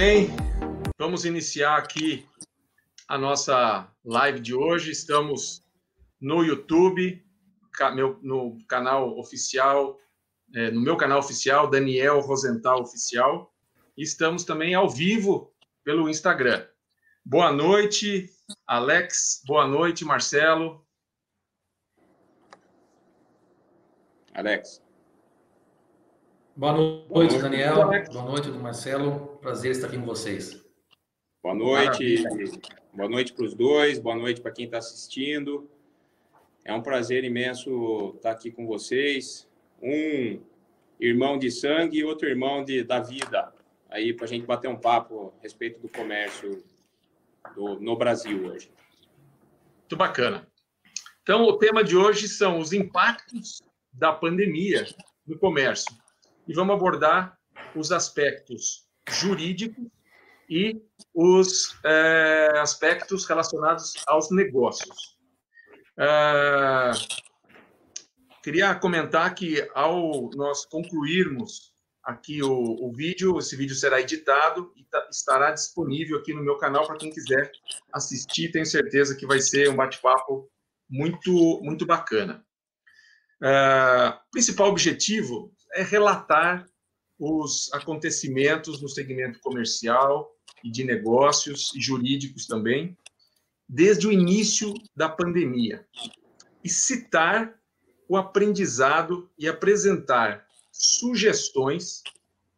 bem, vamos iniciar aqui a nossa live de hoje. Estamos no YouTube, no canal oficial, no meu canal oficial, Daniel Rosenthal Oficial, e estamos também ao vivo pelo Instagram. Boa noite, Alex. Boa noite, Marcelo. Alex. Boa noite, Daniel. Boa noite, Marcelo. Prazer estar aqui com vocês. Boa noite. Maravilha. Boa noite para os dois. Boa noite para quem está assistindo. É um prazer imenso estar aqui com vocês. Um irmão de sangue e outro irmão da vida. Aí para a gente bater um papo a respeito do comércio no Brasil hoje. Muito bacana. Então, o tema de hoje são os impactos da pandemia no comércio. E vamos abordar os aspectos jurídicos e os aspectos relacionados aos negócios. Queria comentar que, ao nós concluirmos aqui o vídeo, esse vídeo será editado e estará disponível aqui no meu canal para quem quiser assistir. Tenho certeza que vai ser um bate-papo muito, muito bacana. O principal objetivo é relatar os acontecimentos no segmento comercial e de negócios e jurídicos também, desde o início da pandemia, e citar o aprendizado e apresentar sugestões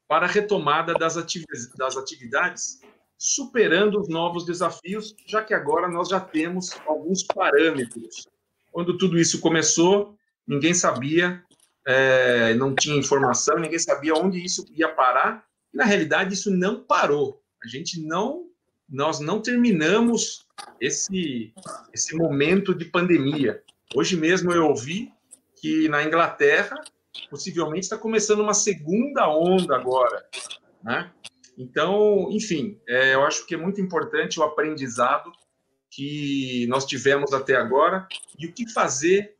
para a retomada das atividades, superando os novos desafios, já que agora nós já temos alguns parâmetros. Quando tudo isso começou, ninguém sabia, não tinha informação, ninguém sabia onde isso ia parar. E, na realidade, isso não parou. Nós não terminamos esse momento de pandemia. Hoje mesmo eu ouvi que na Inglaterra possivelmente está começando uma segunda onda agora, né? Então, enfim, eu acho que é muito importante o aprendizado que nós tivemos até agora e o que fazer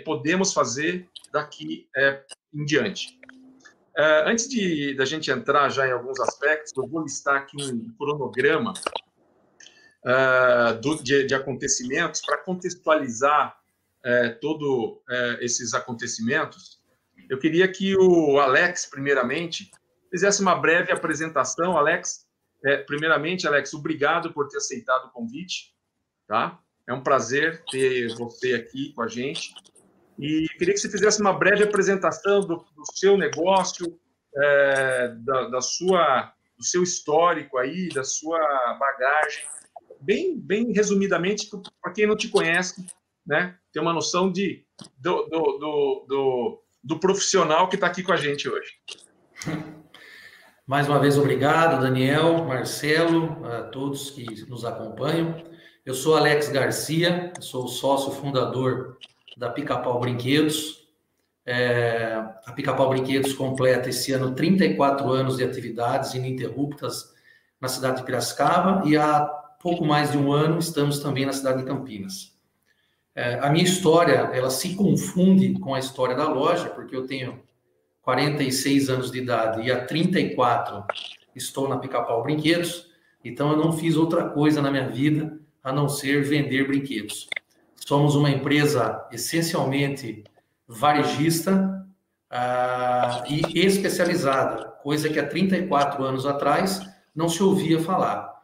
podemos fazer daqui em diante. Antes da gente entrar já em alguns aspectos, eu vou listar aqui um cronograma de acontecimentos para contextualizar todos esses acontecimentos. Eu queria que o Alex, primeiramente, fizesse uma breve apresentação. Alex, primeiramente, Alex, obrigado por ter aceitado o convite, tá? É um prazer ter você aqui com a gente. E queria que você fizesse uma breve apresentação do seu negócio, do seu histórico aí, da sua bagagem, bem resumidamente, para quem não te conhece, né, ter uma noção do profissional que está aqui com a gente hoje. Mais uma vez, obrigado, Daniel, Marcelo, a todos que nos acompanham. Eu sou Alex Garcia, sou o sócio fundador da Pica-Pau Brinquedos. A Pica-Pau Brinquedos completa esse ano 34 anos de atividades ininterruptas na cidade de Piracicaba e há pouco mais de um ano estamos também na cidade de Campinas. A minha história, ela se confunde com a história da loja, porque eu tenho 46 anos de idade e há 34 estou na Pica-Pau Brinquedos, então eu não fiz outra coisa na minha vida a não ser vender brinquedos. Somos uma empresa essencialmente varejista e especializada, coisa que há 34 anos atrás não se ouvia falar.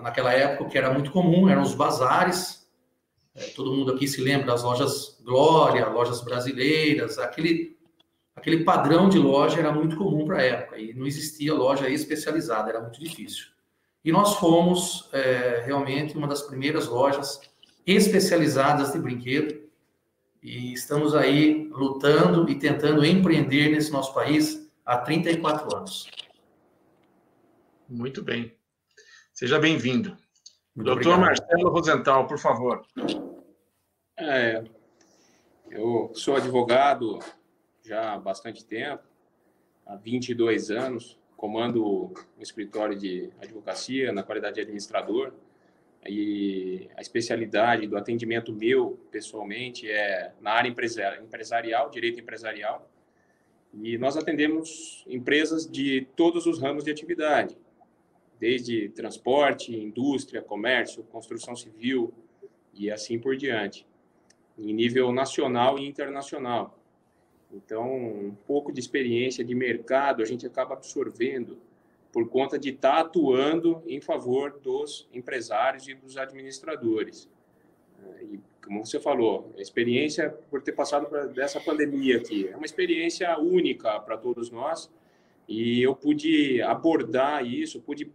Naquela época, o que era muito comum eram os bazares. Todo mundo aqui se lembra das lojas Glória, lojas brasileiras, aquele padrão de loja era muito comum para a época e não existia loja especializada, era muito difícil. E nós fomos realmente uma das primeiras lojas especializadas de brinquedo e estamos aí lutando e tentando empreender nesse nosso país há 34 anos. Muito bem. Seja bem-vindo. Doutor Marcelo Rosenthal, por favor. Eu sou advogado já há bastante tempo, há 22 anos, comando um escritório de advocacia na qualidade de administrador, e a especialidade do atendimento meu, pessoalmente, é na área empresarial, direito empresarial, e nós atendemos empresas de todos os ramos de atividade, desde transporte, indústria, comércio, construção civil e assim por diante, em nível nacional e internacional. Então, um pouco de experiência de mercado a gente acaba absorvendo por conta de estar atuando em favor dos empresários e dos administradores. E, como você falou, a experiência por ter passado dessa pandemia aqui é uma experiência única para todos nós, e eu pude abordar isso, pude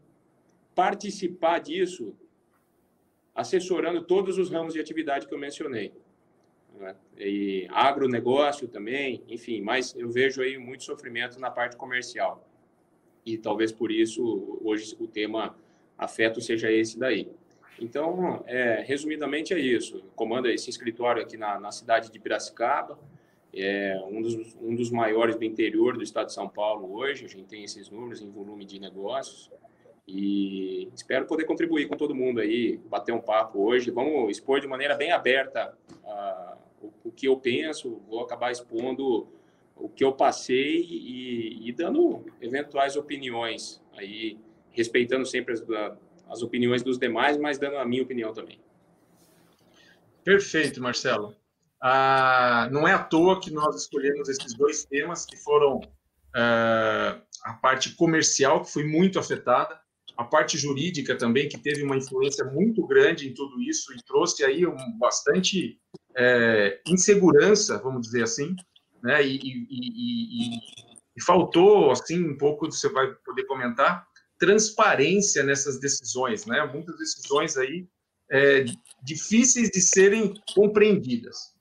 participar disso, assessorando todos os ramos de atividade que eu mencionei. E agronegócio também, enfim, mas eu vejo aí muito sofrimento na parte comercial. E talvez por isso, hoje, o tema afeto seja esse daí. Então, resumidamente é isso. Comanda esse escritório aqui na cidade de Piracicaba, é um dos maiores do interior do estado de São Paulo hoje. A gente tem esses números em volume de negócios. E espero poder contribuir com todo mundo aí, bater um papo hoje. Vamos expor de maneira bem aberta o que eu penso, vou acabar expondo o que eu passei e dando eventuais opiniões aí, respeitando sempre as opiniões dos demais, mas dando a minha opinião também. Perfeito, Marcelo. Não é à toa que nós escolhemos esses dois temas, que foram a parte comercial, que foi muito afetada, a parte jurídica também, que teve uma influência muito grande em tudo isso e trouxe aí bastante insegurança, vamos dizer assim, né? E faltou, assim, um pouco, você vai poder comentar, transparência nessas decisões, né? Muitas decisões aí difíceis de serem compreendidas.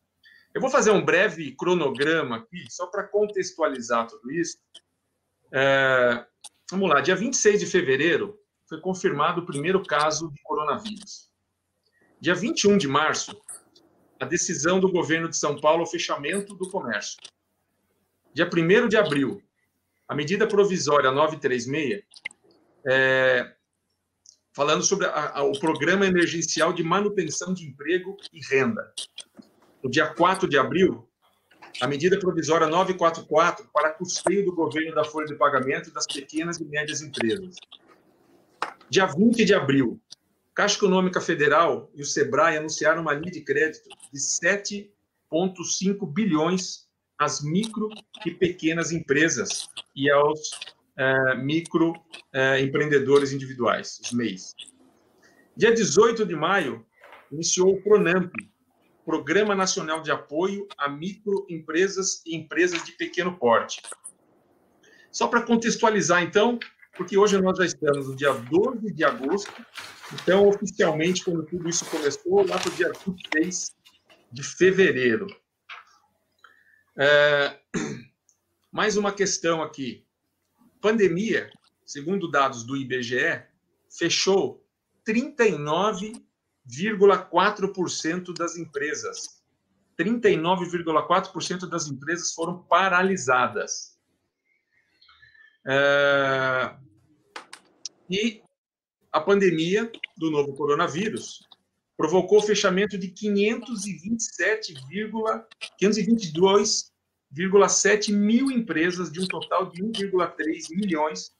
Eu vou fazer um breve cronograma aqui, só para contextualizar tudo isso. Vamos lá, dia 26 de fevereiro foi confirmado o primeiro caso de coronavírus. Dia 21 de março, a decisão do governo de São Paulo, o fechamento do comércio. Dia 1º de abril, a medida provisória 936, falando sobre o Programa Emergencial de Manutenção de Emprego e Renda. No dia 4 de abril, a medida provisória 944 para custeio do governo da folha de pagamento das pequenas e médias empresas. Dia 20 de abril, Caixa Econômica Federal e o SEBRAE anunciaram uma linha de crédito de 7,5 bilhões às micro e pequenas empresas e aos microempreendedores individuais, os MEIs. Dia 18 de maio, iniciou o PRONAMP, Programa Nacional de Apoio a Microempresas e Empresas de Pequeno Porte. Só para contextualizar, então, porque hoje nós já estamos no dia 12 de agosto, então, oficialmente, quando tudo isso começou, lá para o dia 26 de fevereiro. Mais uma questão aqui. Pandemia, segundo dados do IBGE, fechou 39,4% das empresas. 39,4% das empresas foram paralisadas. E a pandemia do novo coronavírus provocou o fechamento de 522,7 mil empresas, de um total de 1,3 milhões,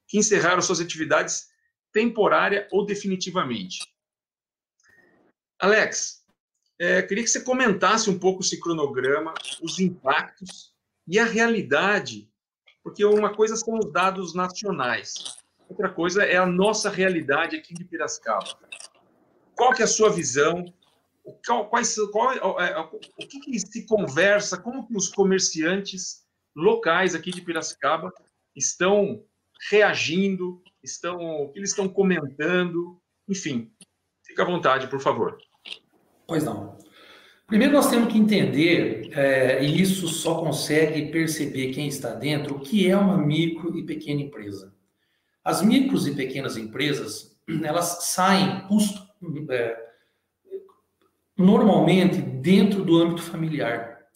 que encerraram suas atividades temporária ou definitivamente. Alex, queria que você comentasse um pouco esse cronograma, os impactos e a realidade, porque uma coisa são os dados nacionais, outra coisa é a nossa realidade aqui de Piracicaba. Qual que é a sua visão? O que se conversa? Como que os comerciantes locais aqui de Piracicaba estão reagindo? O que eles estão comentando? Enfim, fica à vontade, por favor. Pois não. Primeiro nós temos que entender, e isso só consegue perceber quem está dentro, o que é uma micro e pequena empresa. As micros e pequenas empresas, elas saem normalmente dentro do âmbito familiar.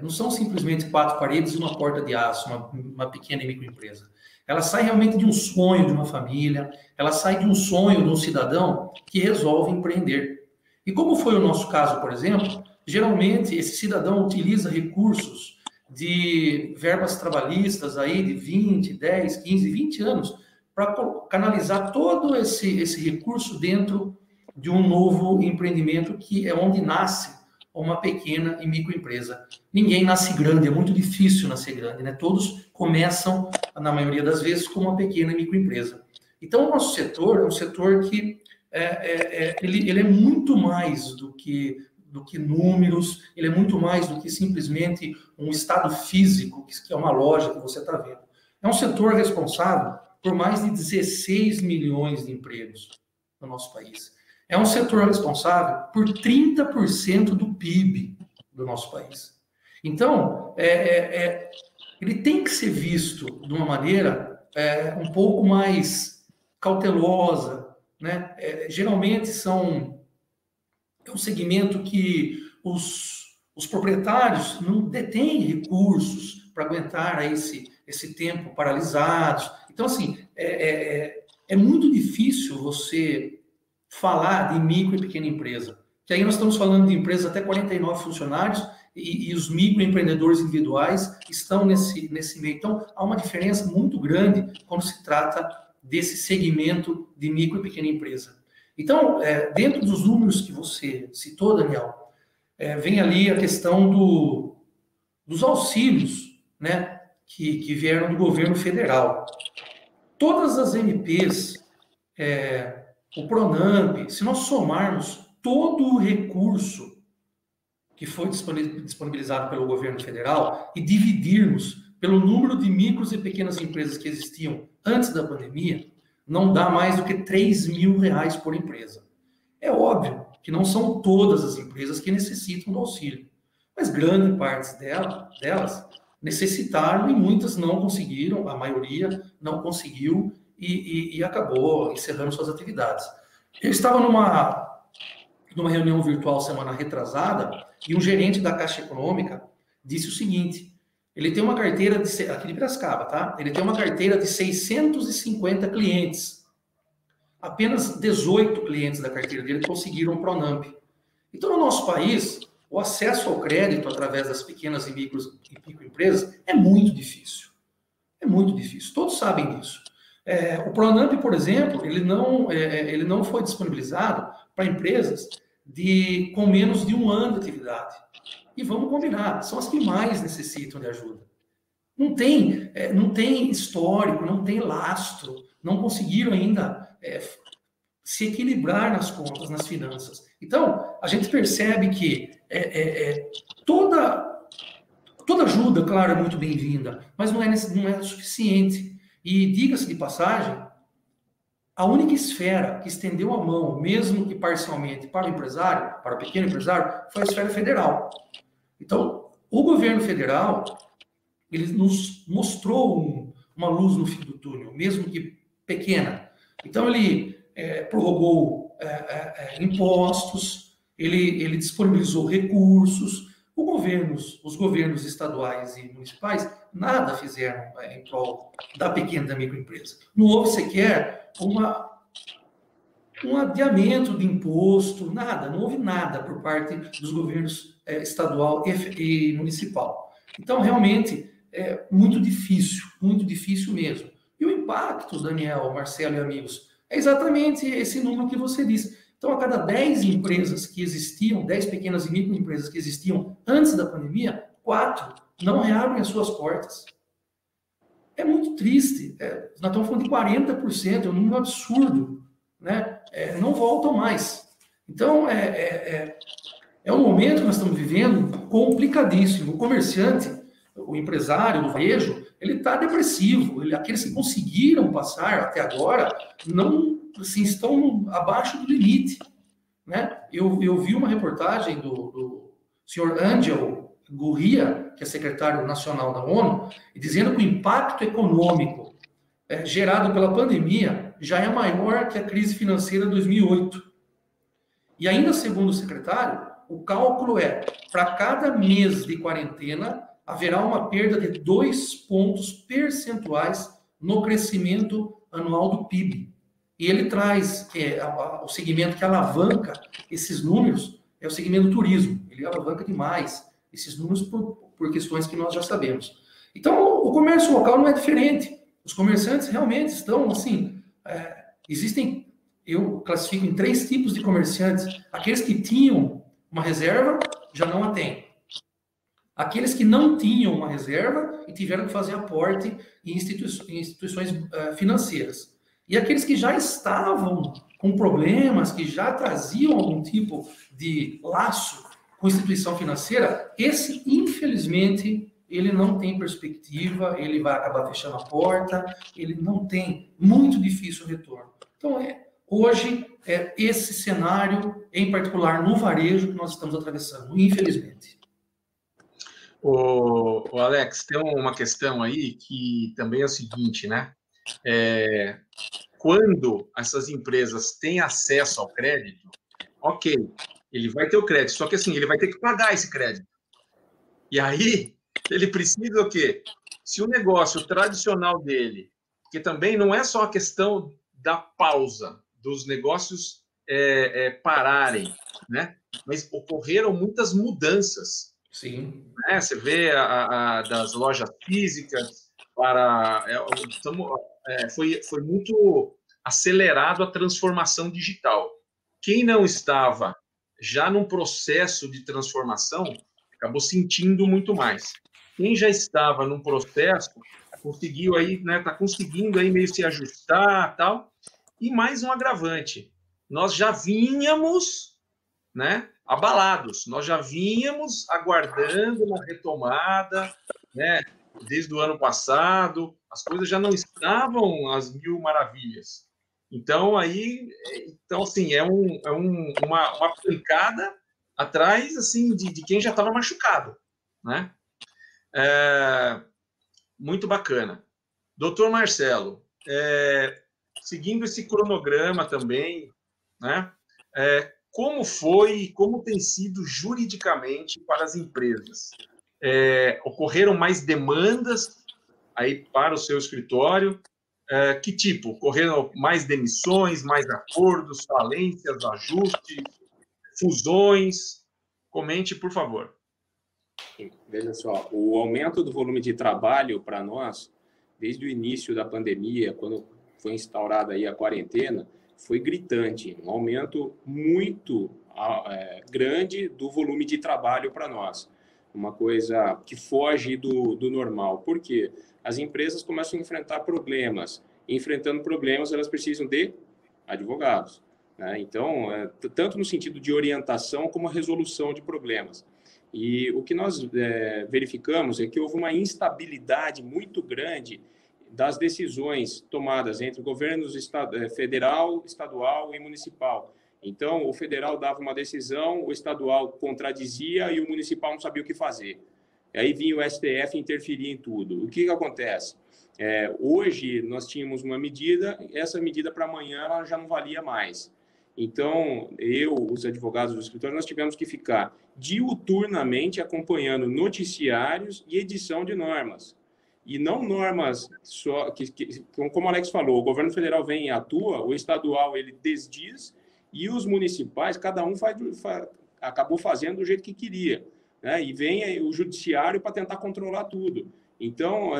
Não são simplesmente 4 paredes e uma porta de aço, uma pequena e microempresa. Ela sai realmente de um sonho de uma família, ela sai de um sonho de um cidadão que resolve empreender. E como foi o nosso caso, por exemplo, geralmente esse cidadão utiliza recursos de verbas trabalhistas aí de 20, 10, 15, 20 anos para canalizar todo esse recurso dentro de um novo empreendimento que é onde nasce uma pequena e microempresa. Ninguém nasce grande, é muito difícil nascer grande, né? Todos começam, na maioria das vezes, com uma pequena e microempresa. Então, o nosso setor é um setor que ele é muito mais do que números, ele é muito mais do que simplesmente um estado físico, que é uma loja que você está vendo. É um setor responsável por mais de 16 milhões de empregos no nosso país. É um setor responsável por 30% do PIB do nosso país. Então, ele tem que ser visto de uma maneira um pouco mais cautelosa, né? Geralmente é um segmento que os proprietários não detêm recursos para aguentar esse tempo paralisados. Então, assim, é muito difícil você falar de micro e pequena empresa. Que aí nós estamos falando de empresas até 49 funcionários e os microempreendedores individuais estão nesse meio. Então, há uma diferença muito grande quando se trata desse segmento de micro e pequena empresa. Então, dentro dos números que você citou, Daniel, vem ali a questão dos auxílios, né, que vieram do governo federal. Todas as MPs, o Pronamp, se nós somarmos todo o recurso que foi disponibilizado pelo governo federal e dividirmos pelo número de micros e pequenas empresas que existiam antes da pandemia, não dá mais do que R$3.000 por empresa. É óbvio que não são todas as empresas que necessitam do auxílio, mas grande parte delas necessitaram e muitas não conseguiram, a maioria não conseguiu e acabou encerrando suas atividades. Eu estava numa reunião virtual semana retrasada e um gerente da Caixa Econômica disse o seguinte: ele tem uma carteira aqui de Piracicaba, tá? Ele tem uma carteira de 650 clientes. Apenas 18 clientes da carteira dele conseguiram o Pronamp. Então, no nosso país, o acesso ao crédito através das pequenas e microempresas é muito difícil. É muito difícil. Todos sabem disso. O Pronamp, por exemplo, ele não foi disponibilizado para empresas com menos de 1 ano de atividade. E vamos combinar, são as que mais necessitam de ajuda. Não tem histórico, não tem lastro, não conseguiram ainda se equilibrar nas contas, nas finanças. Então, a gente percebe que toda ajuda, claro, é muito bem-vinda, mas não é suficiente. E, diga-se de passagem, a única esfera que estendeu a mão, mesmo que parcialmente, para o empresário, para o pequeno empresário, foi a esfera federal. Então, o governo federal, ele nos mostrou uma luz no fim do túnel, mesmo que pequena. Então, ele prorrogou impostos, ele disponibilizou recursos. Os governos estaduais e municipais nada fizeram em prol da pequena e da microempresa. Não houve sequer um adiamento de imposto, nada, não houve nada por parte dos governos estadual e municipal. Então, realmente, é muito difícil mesmo. E o impacto, Daniel, Marcelo e amigos, é exatamente esse número que você disse. Então, a cada 10 empresas que existiam, 10 pequenas e microempresas que existiam antes da pandemia, 4 não reabrem as suas portas. É muito triste. Nós estamos falando de 40%, é um número absurdo, né? Não voltam mais. Então, é um momento que nós estamos vivendo complicadíssimo. O comerciante, o empresário, o varejo, ele está depressivo. Aqueles que conseguiram passar até agora não assim, estão abaixo do limite, né? Eu vi uma reportagem do senhor Angel Gurria, que é secretário nacional da ONU, dizendo que o impacto econômico gerado pela pandemia já é maior que a crise financeira de 2008. E ainda segundo o secretário, o cálculo para cada mês de quarentena, haverá uma perda de 2 pontos percentuais no crescimento anual do PIB. E ele traz o segmento que alavanca esses números, é o segmento do turismo. Ele alavanca demais esses números por por questões que nós já sabemos. Então, o comércio local não é diferente. Os comerciantes realmente estão, assim, existem, eu classifico em 3 tipos de comerciantes. Aqueles que tinham uma reserva, já não a têm. Aqueles que não tinham uma reserva e tiveram que fazer aporte em instituições financeiras. E aqueles que já estavam com problemas, que já traziam algum tipo de laço com instituição financeira, esse, infelizmente, ele não tem perspectiva, ele vai acabar fechando a porta, ele não tem, muito difícil o retorno. Então, hoje, é esse cenário, em particular no varejo, que nós estamos atravessando, infelizmente. O Alex, tem uma questão aí que também é o seguinte, né? Quando essas empresas têm acesso ao crédito, ok, ele vai ter o crédito, só que assim, ele vai ter que pagar esse crédito. E aí, ele precisa o quê? Se o negócio tradicional dele, que também não é só a questão da pausa, dos negócios pararem, né? Mas ocorreram muitas mudanças. Sim. Né? Você vê das lojas físicas para... foi muito acelerado a transformação digital. Quem não estava já num processo de transformação acabou sentindo muito mais. Quem já estava num processo conseguiu aí, né, está conseguindo aí meio se ajustar, tal. E mais um agravante, nós já vínhamos, né, abalados, nós já vínhamos aguardando uma retomada, né, desde o ano passado, as coisas já não estavam às mil maravilhas. Então, assim, uma pancada atrás, assim, de quem já estava machucado, né? Muito bacana. Doutor Marcelo, seguindo esse cronograma também, né? Como tem sido juridicamente para as empresas? Ocorreram mais demandas aí para o seu escritório? Que tipo? Ocorreram mais demissões, mais acordos, falências, ajustes, fusões? Comente, por favor. Veja só, o aumento do volume de trabalho para nós, desde o início da pandemia, quando foi instaurada aí a quarentena, foi gritante, um aumento muito grande do volume de trabalho para nós. Uma coisa que foge do normal. Por quê? As empresas começam a enfrentar problemas. E, enfrentando problemas, elas precisam de advogados, né? Então, tanto no sentido de orientação como resolução de problemas. E o que nós verificamos é que houve uma instabilidade muito grande das decisões tomadas entre governos federal, estadual e municipal. Então, o federal dava uma decisão, o estadual contradizia e o municipal não sabia o que fazer. Aí vinha o STF interferir em tudo. O que acontece? Hoje, nós tínhamos uma medida, essa medida para amanhã ela já não valia mais. Então, os advogados do escritório, nós tivemos que ficar diuturnamente acompanhando noticiários e edição de normas. E não normas só, como o Alex falou, o governo federal vem e atua, o estadual ele desdiz, e os municipais, cada um acabou fazendo do jeito que queria, né? E vem o judiciário para tentar controlar tudo. Então,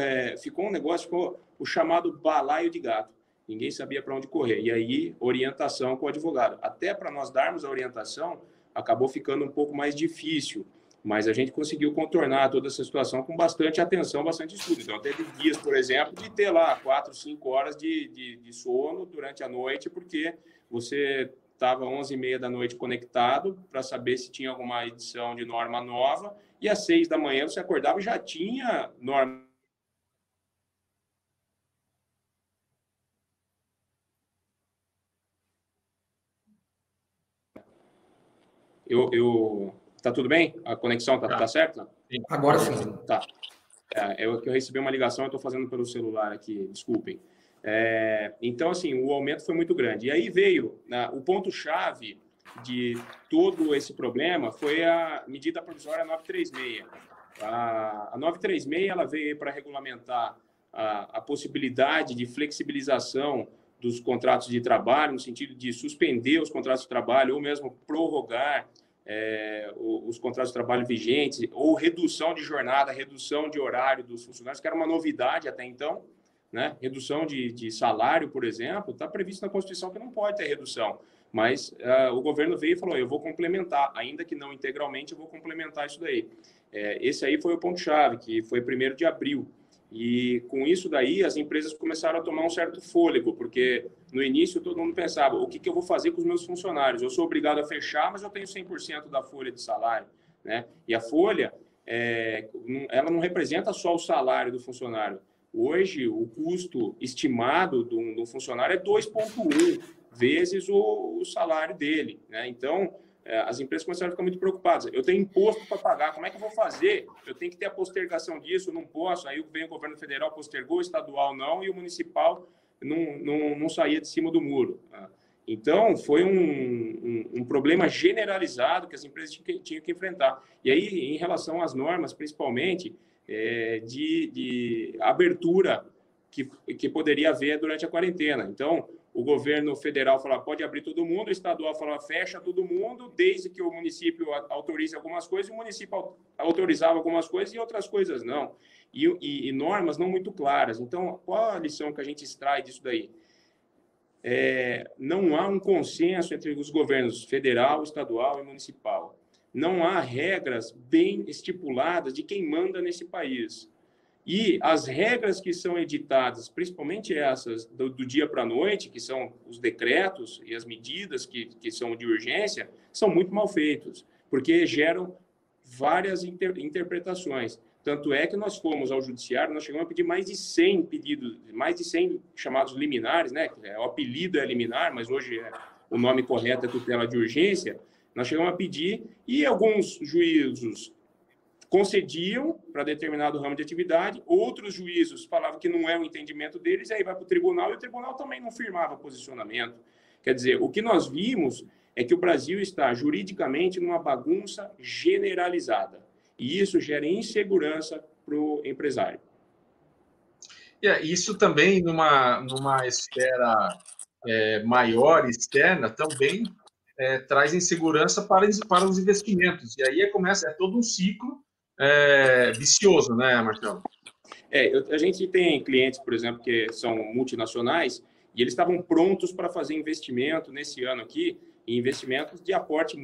ficou um negócio, ficou o chamado balaio de gato. Ninguém sabia para onde correr. E aí, orientação com o advogado. Até para nós darmos a orientação, acabou ficando um pouco mais difícil. Mas a gente conseguiu contornar toda essa situação com bastante atenção, bastante estudo. Então, teve dias, por exemplo, de ter lá 4, 5 horas de sono durante a noite, porque você estava 11h30 da noite conectado para saber se tinha alguma edição de norma nova. E às 6 da manhã você acordava e já tinha norma. Tá tudo bem? A conexão tá certa? Agora sim. Tá. Eu recebi uma ligação, eu estou fazendo pelo celular aqui, desculpem. Então, assim, o aumento foi muito grande. E aí veio, o ponto-chave de todo esse problema foi a medida provisória 936. A 936 ela veio para regulamentar a possibilidade de flexibilização dos contratos de trabalho, no sentido de suspender os contratos de trabalho ou mesmo prorrogar os contratos de trabalho vigentes, ou redução de jornada, redução de horário dos funcionários, que era uma novidade até então, né? Redução de salário, por exemplo, está previsto na Constituição que não pode ter redução. Mas o governo veio e falou, eu vou complementar, ainda que não integralmente, eu vou complementar isso daí. Esse aí foi o ponto-chave, que foi 1º de abril. E com isso daí, as empresas começaram a tomar um certo fôlego, porque no início todo mundo pensava, o que eu vou fazer com os meus funcionários? Eu sou obrigado a fechar, mas eu tenho 100% da folha de salário, né? E a folha, ela não representa só o salário do funcionário. Hoje, o custo estimado do funcionário é 2,1 vezes o salário dele, né? Então, as empresas começaram a ficar muito preocupadas. Eu tenho imposto para pagar, como é que eu vou fazer? Eu tenho que ter a postergação disso, eu não posso. Aí vem o governo federal, postergou, o estadual não, e o municipal não saía de cima do muro. Então, foi um problema generalizado que as empresas tinham que enfrentar. E aí, em relação às normas, principalmente, de abertura que poderia haver durante a quarentena. Então, o governo federal falava, pode abrir todo mundo, o estadual falava, fecha todo mundo, desde que o município autorize algumas coisas, o município autorizava algumas coisas e outras coisas não. E normas não muito claras. Então, qual a lição que a gente extrai disso daí? Não há um consenso entre os governos federal, estadual e municipal. Não há regras bem estipuladas de quem manda nesse país. E as regras que são editadas, principalmente essas do dia para a noite, que são os decretos e as medidas que são de urgência, são muito mal feitos, porque geram várias interpretações. Tanto é que nós fomos ao judiciário, nós chegamos a pedir mais de 100 pedidos, mais de 100 chamados liminares, né? O apelido é liminar, mas hoje o nome correto é tutela de urgência. Nós chegamos a pedir e alguns juízos concediam para determinado ramo de atividade, outros juízos falavam que não é o entendimento deles, e aí vai para o tribunal, e o tribunal também não firmava posicionamento. Quer dizer, o que nós vimos é que o Brasil está juridicamente numa bagunça generalizada, e isso gera insegurança para o empresário. Isso também, numa esfera maior, externa, também traz insegurança para os investimentos, e aí começa todo um ciclo vicioso, né, Marcelo? A gente tem clientes, por exemplo, que são multinacionais e eles estavam prontos para fazer investimento nesse ano aqui, investimentos de aporte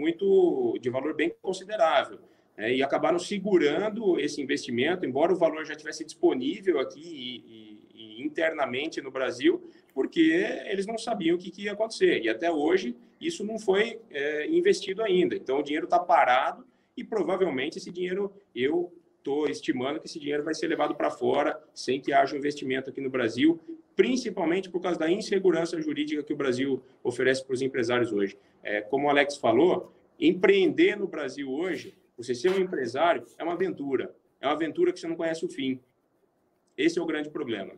de valor bem considerável, e acabaram segurando esse investimento, embora o valor já tivesse disponível aqui e internamente no Brasil, porque eles não sabiam o que ia acontecer. E até hoje isso não foi investido ainda. Então o dinheiro está parado, e provavelmente esse dinheiro, eu estou estimando que esse dinheiro vai ser levado para fora sem que haja um investimento aqui no Brasil, principalmente por causa da insegurança jurídica que o Brasil oferece para os empresários hoje. Como o Alex falou, empreender no Brasil hoje, você ser um empresário, é uma aventura. É uma aventura que você não conhece o fim. Esse é o grande problema.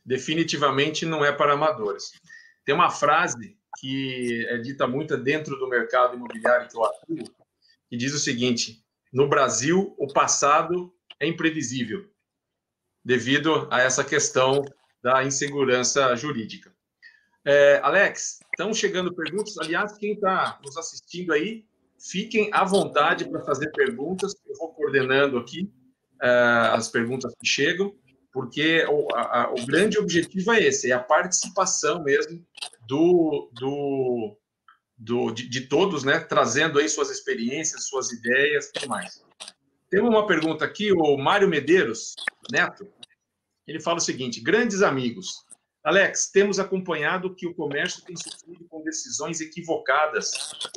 Definitivamente não é para amadores. Tem uma frase que é dita muito dentro do mercado imobiliário que eu atuo, que diz o seguinte: no Brasil, o passado é imprevisível, devido a essa questão da insegurança jurídica. Alex, estão chegando perguntas. Aliás, quem está nos assistindo aí, fiquem à vontade para fazer perguntas. Eu vou coordenando aqui as perguntas que chegam, porque o grande objetivo é esse, é a participação mesmo de todos, né, trazendo aí suas experiências, suas ideias e tudo mais. Tem uma pergunta aqui, o Mário Medeiros Neto, ele fala o seguinte: grandes amigos, Alex, temos acompanhado que o comércio tem sofrido com decisões equivocadas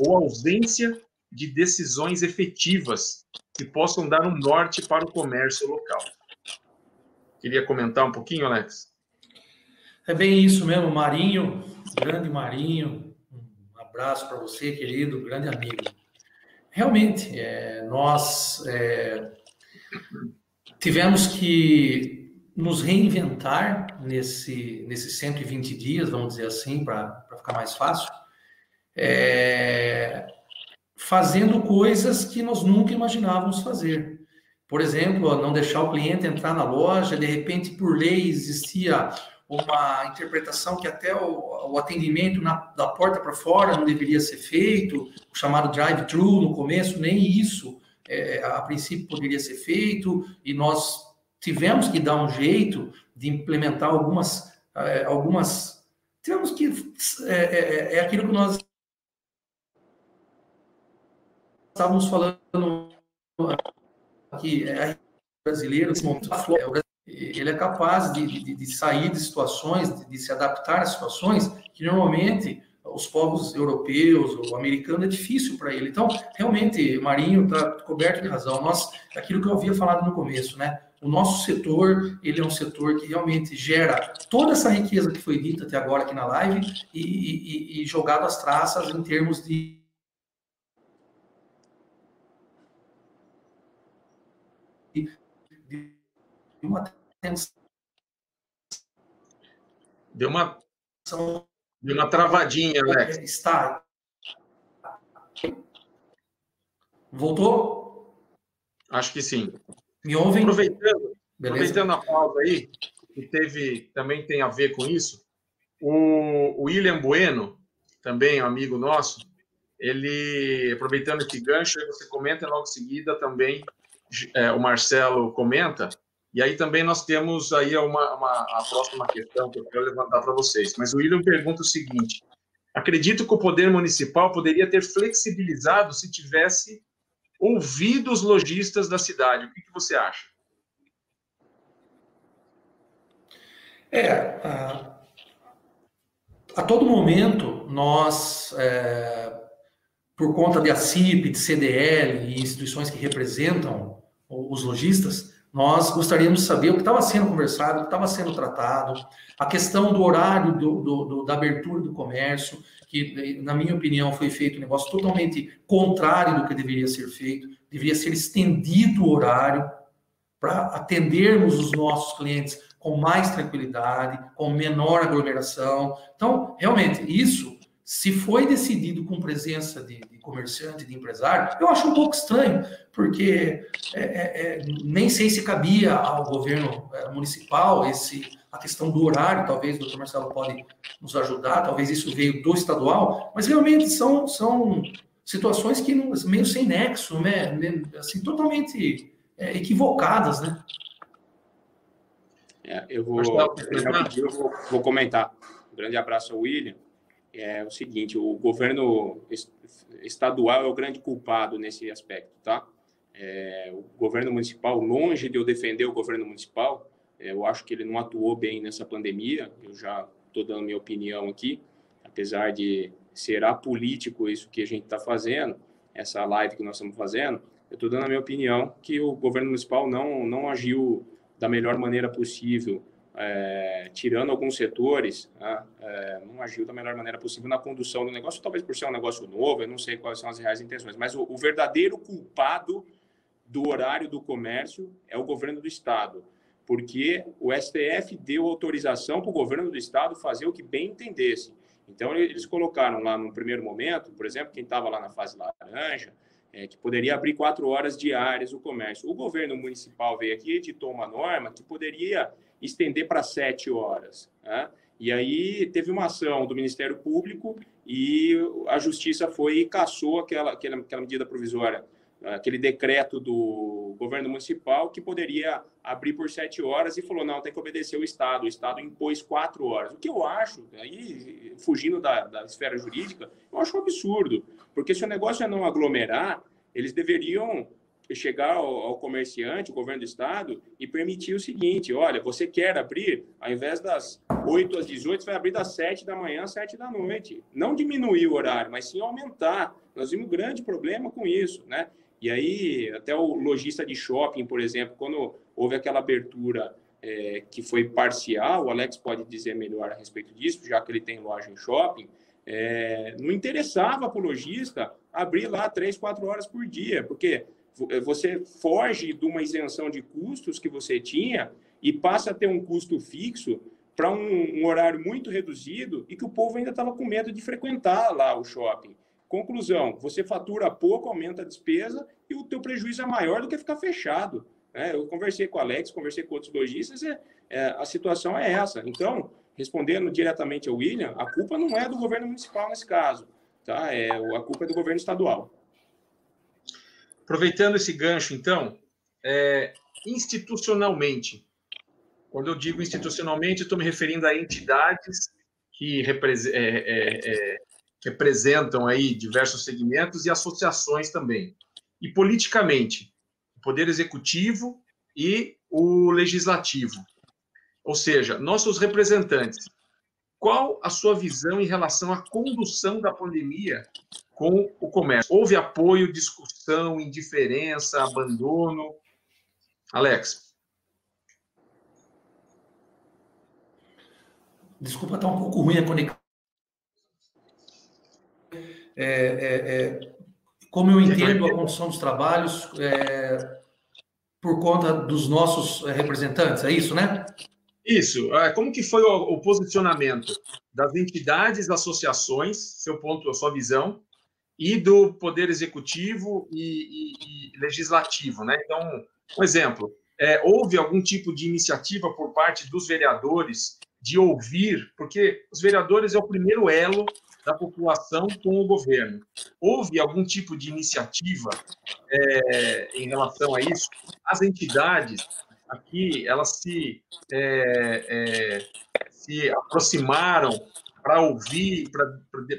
ou ausência de decisões efetivas que possam dar um norte para o comércio local. Queria comentar um pouquinho, Alex? É bem isso mesmo, Marinho, grande Marinho. Um abraço para você, querido, grande amigo. Realmente, nós tivemos que nos reinventar nesses 120 dias, vamos dizer assim, para ficar mais fácil, fazendo coisas que nós nunca imaginávamos fazer. Por exemplo, não deixar o cliente entrar na loja, de repente, por lei, existia uma interpretação que até o atendimento da porta para fora não deveria ser feito, o chamado drive-thru no começo, nem isso a princípio poderia ser feito, e nós tivemos que dar um jeito de implementar algumas tivemos que, aquilo que nós estávamos falando aqui, brasileiro, nesse momento, ele é capaz de sair de situações, de se adaptar a situações que normalmente os povos europeus, o americano, é difícil para ele. Então, realmente, Marinho está coberto de razão. Aquilo que eu havia falado no começo, né? O nosso setor, ele é um setor que realmente gera toda essa riqueza que foi dita até agora aqui na live e jogado às traças em termos de uma atenção. Deu uma travadinha, Alex. Está. Voltou? Acho que sim. Me ouvem? Aproveitando a pausa aí, que também tem a ver com isso, o William Bueno, também um amigo nosso, ele, aproveitando esse gancho, aí você comenta e logo em seguida também o Marcelo comenta, e aí também nós temos aí a próxima questão que eu quero levantar para vocês. Mas o William pergunta o seguinte: acredito que o poder municipal poderia ter flexibilizado se tivesse ouvido os lojistas da cidade. O que você acha? A todo momento, nós, por conta de ACIP, de CDL e instituições que representam os lojistas, nós gostaríamos de saber o que estava sendo conversado, o que estava sendo tratado, a questão do horário da abertura do comércio, que, na minha opinião, foi feito um negócio totalmente contrário do que deveria ser feito, deveria ser estendido o horário para atendermos os nossos clientes com mais tranquilidade, com menor aglomeração. Então, realmente, isso, se foi decidido com presença de comerciante, de empresário, eu acho um pouco estranho, porque nem sei se cabia ao governo municipal a questão do horário. Talvez o doutor Marcelo pode nos ajudar, talvez isso veio do estadual, mas realmente são situações que meio sem nexo, né? Assim, totalmente equivocadas, né? Eu vou comentar. Um grande abraço ao William. É o seguinte: o governo estadual é o grande culpado nesse aspecto, tá? O governo municipal, longe de eu defender o governo municipal, eu acho que ele não atuou bem nessa pandemia. Eu já estou dando minha opinião aqui, apesar de ser apolítico isso que a gente está fazendo, essa live que nós estamos fazendo, eu estou dando a minha opinião que o governo municipal não agiu da melhor maneira possível, tirando alguns setores, não agiu da melhor maneira possível na condução do negócio, talvez por ser um negócio novo, eu não sei quais são as reais intenções, mas o verdadeiro culpado do horário do comércio é o governo do estado, porque o STF deu autorização para o governo do estado fazer o que bem entendesse. Então, eles colocaram lá no primeiro momento, por exemplo, quem estava lá na fase laranja, que poderia abrir 4 horas diárias o comércio. O governo municipal veio aqui e editou uma norma que poderia estender para 7 horas. Né? E aí teve uma ação do Ministério Público e a Justiça foi e cassou aquela medida provisória, aquele decreto do governo municipal que poderia abrir por 7 horas e falou, não, tem que obedecer o Estado impôs 4 horas. O que eu acho, aí, fugindo da esfera jurídica, eu acho um absurdo, porque se o negócio é não aglomerar, eles deveriam chegar ao comerciante, o governo do Estado, e permitir o seguinte: olha, você quer abrir, ao invés das 8 às 18, vai abrir das 7 da manhã às 7 da noite. Não diminuir o horário, mas sim aumentar. Nós vimos um grande problema com isso, né? E aí, até o lojista de shopping, por exemplo, quando houve aquela abertura que foi parcial, o Alex pode dizer melhor a respeito disso, já que ele tem loja em shopping, não interessava para o lojista abrir lá 3, 4 horas por dia, porque você foge de uma isenção de custos que você tinha e passa a ter um custo fixo para um horário muito reduzido e que o povo ainda estava com medo de frequentar lá o shopping. Conclusão, você fatura pouco, aumenta a despesa e o teu prejuízo é maior do que ficar fechado. né? Eu conversei com o Alex, conversei com outros lojistas, a situação é essa. Então, respondendo diretamente ao William, a culpa não é do governo municipal nesse caso, tá? A culpa é do governo estadual. Aproveitando esse gancho, então, institucionalmente, quando eu digo institucionalmente, estou me referindo a entidades que representam aí diversos segmentos e associações também. E politicamente, o Poder Executivo e o Legislativo. Ou seja, nossos representantes, qual a sua visão em relação à condução da pandemia com o comércio? Houve apoio, discussão, indiferença, abandono? Alex. Desculpa, está um pouco ruim a conexão. Como eu entendo a condução dos trabalhos por conta dos nossos representantes, é isso, né? Isso. Como que foi o posicionamento das entidades, associações, seu ponto, a sua visão, e do Poder Executivo e Legislativo, né? Então, um exemplo, houve algum tipo de iniciativa por parte dos vereadores de ouvir, porque os vereadores é o primeiro elo da população com o governo. Houve algum tipo de iniciativa em relação a isso? As entidades aqui, elas se aproximaram para ouvir,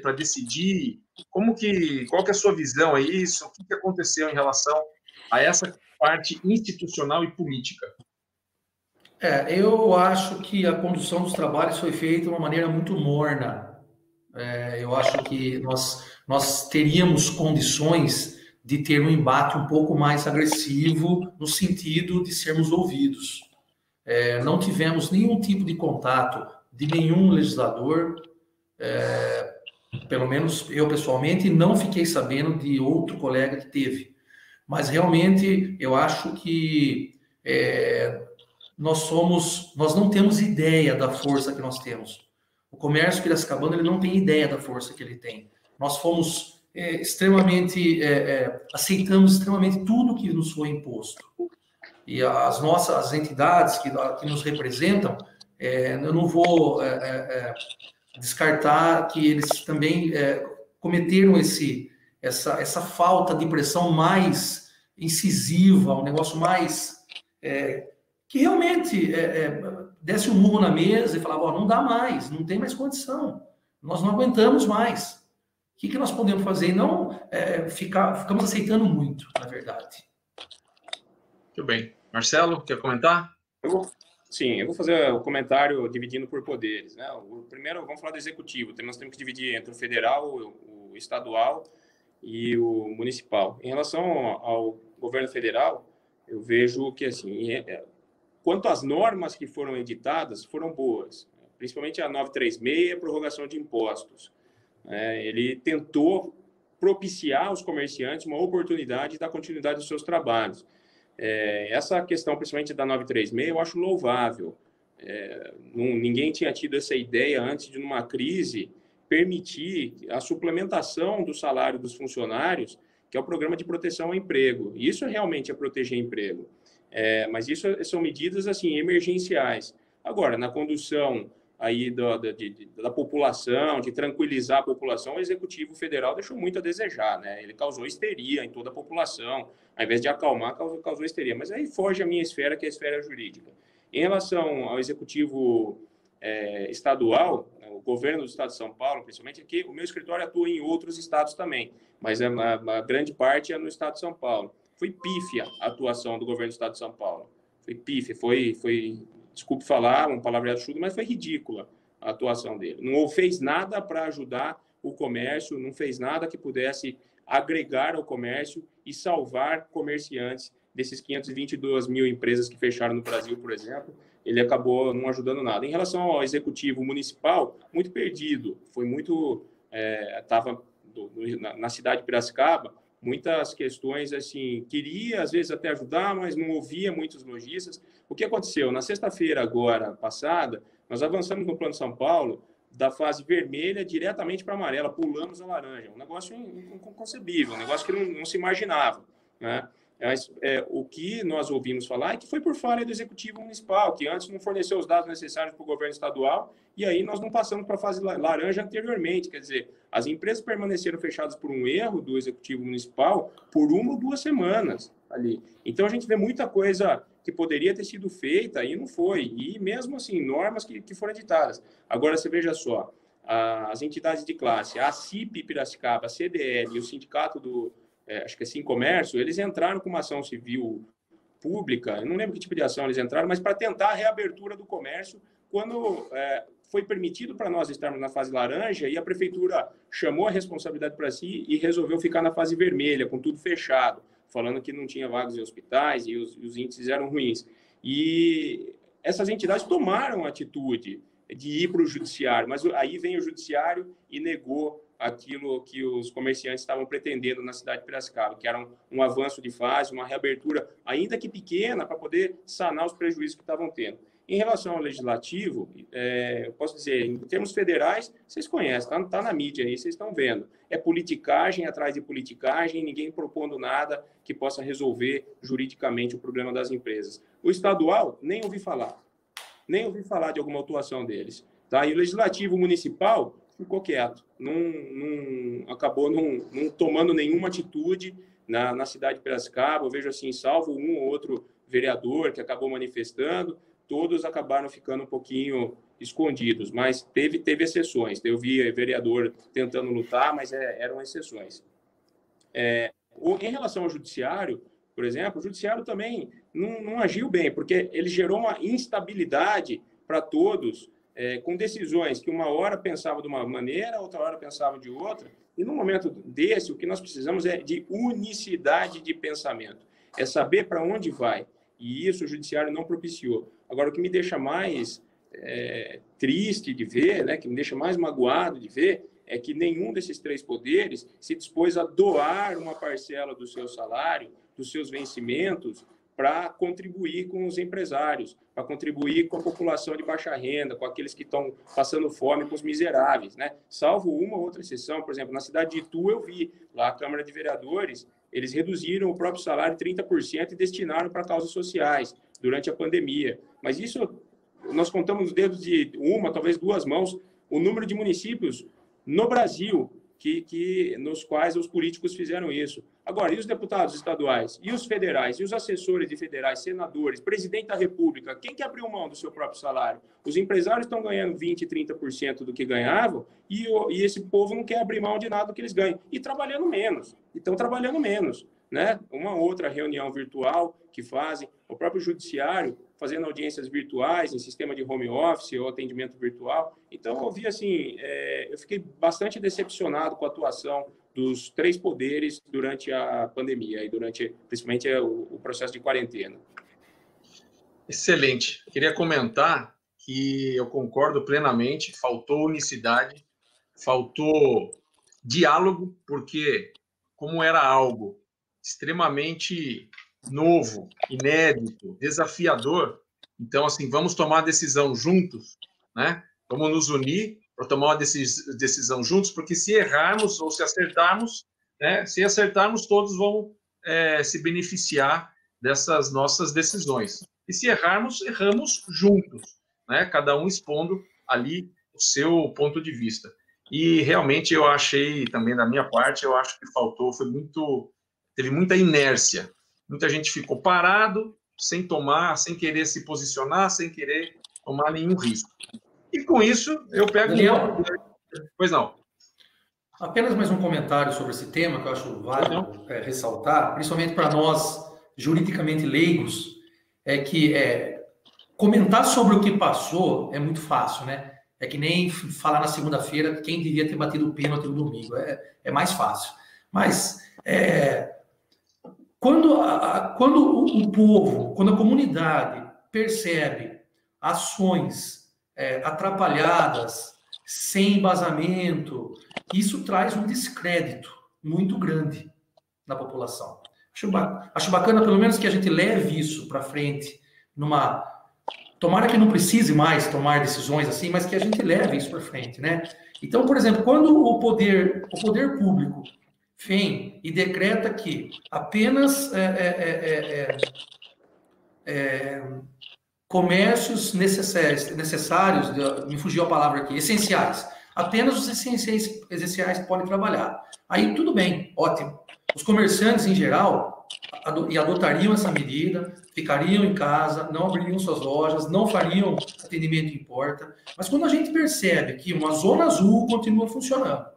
para decidir? Qual que é a sua visão a isso? O que aconteceu em relação a essa parte institucional e política? Eu acho que a condução dos trabalhos foi feita de uma maneira muito morna. Eu acho que nós teríamos condições de ter um embate um pouco mais agressivo no sentido de sermos ouvidos. Não tivemos nenhum tipo de contato de nenhum legislador, pelo menos eu pessoalmente não fiquei sabendo de outro colega que teve. Mas realmente eu acho que nós não temos ideia da força que nós temos. O comércio piracicabano, ele não tem ideia da força que ele tem. Nós fomos aceitamos extremamente tudo que nos foi imposto. E as entidades que nos representam, eu não vou descartar que eles também cometeram essa falta de pressão mais incisiva, um negócio mais que realmente desse um murro na mesa e falava, não dá mais, não tem mais condição, nós não aguentamos mais. O que nós podemos fazer? Não ficamos aceitando muito, na verdade. Muito bem. Marcelo, quer comentar? Eu vou fazer o comentário dividindo por poderes, né? Primeiro, vamos falar do executivo. Nós temos que dividir entre o federal, o estadual e o municipal. Em relação ao governo federal, eu vejo que, assim, quanto às normas que foram editadas, foram boas. Principalmente a 936, a prorrogação de impostos. Ele tentou propiciar aos comerciantes uma oportunidade de dar continuidade aos seus trabalhos. Essa questão, principalmente da 936, eu acho louvável. Ninguém tinha tido essa ideia antes de, numa crise, permitir a suplementação do salário dos funcionários, que é o programa de proteção ao emprego. Isso realmente é proteger emprego. Mas isso são medidas assim emergenciais. Agora, na condução aí da população, de tranquilizar a população, o Executivo Federal deixou muito a desejar, né? Ele causou histeria em toda a população, ao invés de acalmar, causou histeria. Mas aí foge a minha esfera, que é a esfera jurídica. Em relação ao Executivo estadual, o governo do Estado de São Paulo, principalmente aqui, o meu escritório atua em outros estados também, mas a grande parte é no Estado de São Paulo. Foi pífia a atuação do governo do Estado de São Paulo. Foi pífia, foi desculpe falar, um palavreado chulo, mas foi ridícula a atuação dele. Não fez nada para ajudar o comércio, não fez nada que pudesse agregar ao comércio e salvar comerciantes desses 522 mil empresas que fecharam no Brasil, por exemplo. Ele acabou não ajudando nada. Em relação ao executivo municipal, muito perdido. Foi muito... Estava na cidade de Piracicaba, muitas questões, assim, queria, às vezes, até ajudar, mas não ouvia muitos lojistas. O que aconteceu? Na sexta-feira, agora, passada, nós avançamos no Plano São Paulo, da fase vermelha diretamente para a amarela, pulamos a laranja. Um negócio inconcebível, um negócio que não se imaginava, né? Mas o que nós ouvimos falar é que foi por falha do Executivo Municipal, que antes não forneceu os dados necessários para o governo estadual, e aí nós não passamos para a fase laranja anteriormente. Quer dizer, as empresas permaneceram fechadas por um erro do Executivo Municipal por 1 ou 2 semanas ali. Então, a gente vê muita coisa que poderia ter sido feita e não foi. E mesmo assim, normas que foram editadas. Agora, você veja só, as entidades de classe, a CIP Piracicaba, a CDL e o sindicato do, acho que é Sincomércio, eles entraram com uma ação civil pública, eu não lembro que tipo de ação eles entraram, mas para tentar a reabertura do comércio, quando foi permitido para nós estarmos na fase laranja e a prefeitura chamou a responsabilidade para si e resolveu ficar na fase vermelha, com tudo fechado, falando que não tinha vagas em hospitais e os índices eram ruins. E essas entidades tomaram a atitude de ir para o judiciário, mas aí vem o judiciário e negou aquilo que os comerciantes estavam pretendendo na cidade de Piracicaba, que era um avanço de fase, uma reabertura, ainda que pequena, para poder sanar os prejuízos que estavam tendo. Em relação ao legislativo, eu posso dizer, em termos federais, vocês conhecem, está na mídia aí, vocês estão vendo. É politicagem atrás de politicagem, ninguém propondo nada que possa resolver juridicamente o problema das empresas. O estadual, nem ouvi falar de alguma atuação deles. Tá? E o legislativo municipal ficou quieto, acabou não tomando nenhuma atitude na cidade de Piracicaba. Eu vejo assim, salvo um ou outro vereador que acabou manifestando, todos acabaram ficando um pouquinho escondidos, mas teve exceções. Eu vi vereador tentando lutar, mas eram exceções. Em relação ao judiciário, por exemplo, o judiciário também não agiu bem, porque ele gerou uma instabilidade para todos, com decisões que uma hora pensava de uma maneira, outra hora pensava de outra, e no momento desse, o que nós precisamos é de unicidade de pensamento, é saber para onde vai, e isso o judiciário não propiciou. Agora, o que me deixa mais triste de ver, né, que me deixa mais magoado de ver, é que nenhum desses 3 poderes se dispôs a doar uma parcela do seu salário, dos seus vencimentos, para contribuir com os empresários, para contribuir com a população de baixa renda, com aqueles que estão passando fome, com os miseráveis, né? Salvo uma ou outra exceção, por exemplo, na cidade de Itu eu vi, lá a Câmara de Vereadores, eles reduziram o próprio salário 30% e destinaram para causas sociais durante a pandemia. Mas isso, nós contamos nos dedos de uma, talvez 2 mãos, o número de municípios no Brasil nos quais os políticos fizeram isso. Agora, e os deputados estaduais, e os federais, e os assessores de federais, senadores, presidente da República, quem que abriu mão do seu próprio salário? Os empresários estão ganhando 20%, 30% do que ganhavam, e esse povo não quer abrir mão de nada do que eles ganham. E trabalhando menos. Estão trabalhando menos, né? Uma outra reunião virtual que fazem, o próprio judiciário fazendo audiências virtuais, em sistema de home office ou atendimento virtual. Então, eu vi assim, eu fiquei bastante decepcionado com a atuação dos 3 poderes durante a pandemia e durante, principalmente, o processo de quarentena. Excelente. Queria comentar que eu concordo plenamente, faltou unicidade, faltou diálogo, porque como era algo extremamente novo, inédito, desafiador, então, assim, vamos tomar a decisão juntos, né? Vamos nos unir para tomar uma decisão juntos, porque se errarmos ou se acertarmos, né? Se acertarmos, todos vão se beneficiar dessas nossas decisões. E se errarmos, erramos juntos, né? Cada um expondo ali o seu ponto de vista. E realmente eu achei, também da minha parte, eu acho que faltou, teve muita inércia. Muita gente ficou parado, sem querer se posicionar, sem querer tomar nenhum risco. E com isso, eu pego... Daniel, Pois não. Apenas mais um comentário sobre esse tema que eu acho válido ressaltar, principalmente para nós, juridicamente leigos, é que comentar sobre o que passou é muito fácil, né? É que nem falar na segunda-feira quem devia ter batido o pênalti no domingo. É mais fácil. Mas... Quando o povo, quando a comunidade percebe ações atrapalhadas, sem embasamento, isso traz um descrédito muito grande na população. Acho bacana, pelo menos, que a gente leve isso para frente, tomara que não precise mais tomar decisões assim, mas que a gente leve isso para frente, né? Então, por exemplo, quando o poder público vem e decreta que apenas comércios necessários, me fugiu a palavra aqui, essenciais. Apenas os essenciais podem trabalhar. Aí tudo bem, ótimo. Os comerciantes, em geral, adotariam essa medida, ficariam em casa, não abririam suas lojas, não fariam atendimento em porta. Mas quando a gente percebe que uma zona azul continua funcionando,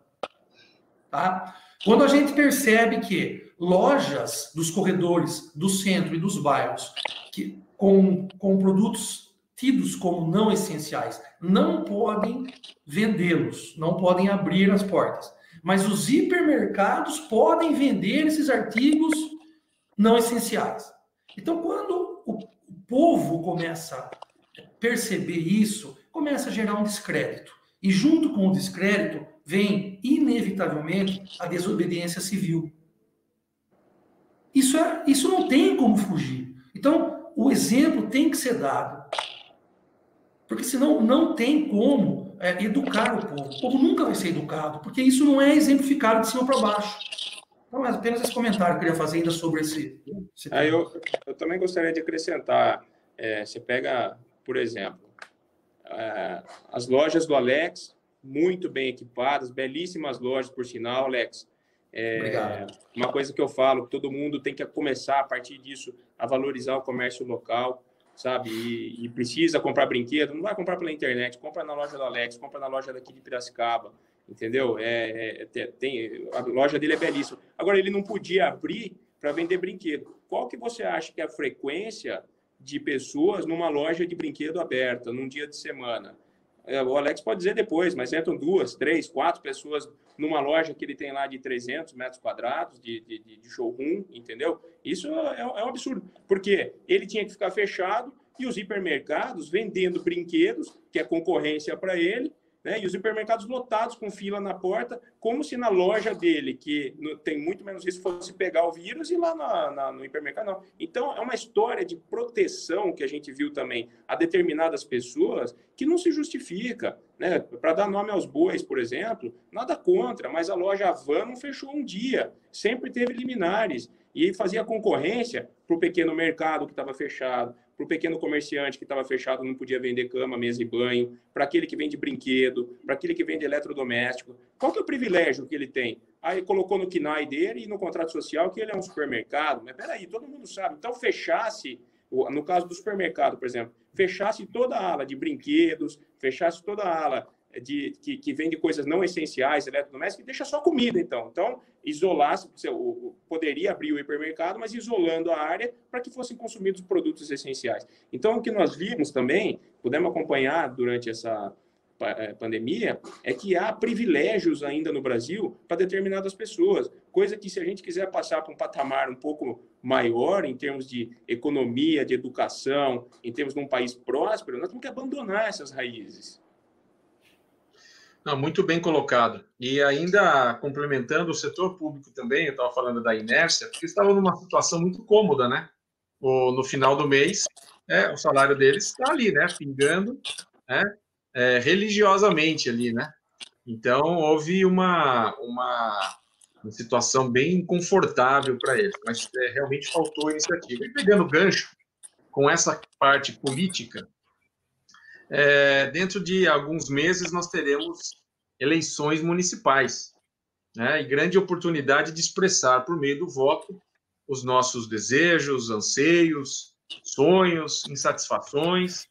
tá? Quando a gente percebe que lojas dos corredores do centro e dos bairros com produtos tidos como não essenciais não podem vendê-los, não podem abrir as portas. Mas os hipermercados podem vender esses artigos não essenciais. Então, quando o povo começa a perceber isso, começa a gerar um descrédito. E junto com o descrédito vem, inevitavelmente, a desobediência civil. Isso não tem como fugir. Então, o exemplo tem que ser dado. Porque senão não tem como educar o povo. O povo nunca vai ser educado, porque isso não é exemplificado de cima para baixo. Então, é apenas esse comentário que eu queria fazer ainda sobre esse tema. Eu também gostaria de acrescentar. Você pega, por exemplo, as lojas do Alex, muito bem equipadas, belíssimas lojas, por sinal, Alex. Obrigado. Uma coisa que eu falo, todo mundo tem que começar, a partir disso, a valorizar o comércio local, sabe? E precisa comprar brinquedo, não vai comprar pela internet, compra na loja do Alex, compra na loja daqui de Piracicaba, entendeu? A loja dele é belíssima. Agora, ele não podia abrir para vender brinquedo. Qual que você acha que é a frequência de pessoas numa loja de brinquedo aberta, num dia de semana? O Alex pode dizer depois, mas entram 2, 3, 4 pessoas numa loja que ele tem lá de 300 metros quadrados de showroom, entendeu? Isso é um absurdo, porque ele tinha que ficar fechado e os hipermercados vendendo brinquedos, que é concorrência para ele, né? E os hipermercados lotados com fila na porta, como se na loja dele, que tem muito menos risco, fosse pegar o vírus e ir lá no hipermercado, não. Então, é uma história de proteção que a gente viu também a determinadas pessoas que não se justifica, né? Para dar nome aos bois, por exemplo, nada contra, mas a loja Havan não fechou um dia, sempre teve liminares e fazia concorrência para o pequeno mercado que estava fechado, para o pequeno comerciante que estava fechado, não podia vender cama, mesa e banho, para aquele que vende brinquedo, para aquele que vende eletrodoméstico. Qual que é o privilégio que ele tem? Aí colocou no KNAI dele e no contrato social que ele é um supermercado. Mas peraí, todo mundo sabe. Então, fechasse, no caso do supermercado, por exemplo, fechasse toda a ala de brinquedos, fechasse toda a ala que vende coisas não essenciais, eletrodomésticos, e deixa só comida, então. Então, isolasse, poderia abrir o hipermercado, mas isolando a área para que fossem consumidos produtos essenciais. Então, o que nós vimos também, pudemos acompanhar durante essa pandemia, é que há privilégios ainda no Brasil para determinadas pessoas, coisa que se a gente quiser passar para um patamar um pouco maior em termos de economia, de educação, em termos de um país próspero, nós temos que abandonar essas raízes. Não, muito bem colocado. E ainda complementando o setor público também, eu estava falando da inércia, porque estavam numa situação muito cômoda, né? No final do mês, o salário deles está ali, né? Pingando, né? Religiosamente ali, né? Então, houve uma situação bem confortável para eles, mas realmente faltou iniciativa. E pegando gancho com essa parte política, dentro de alguns meses nós teremos eleições municipais, né? E grande oportunidade de expressar por meio do voto os nossos desejos, anseios, sonhos, insatisfações,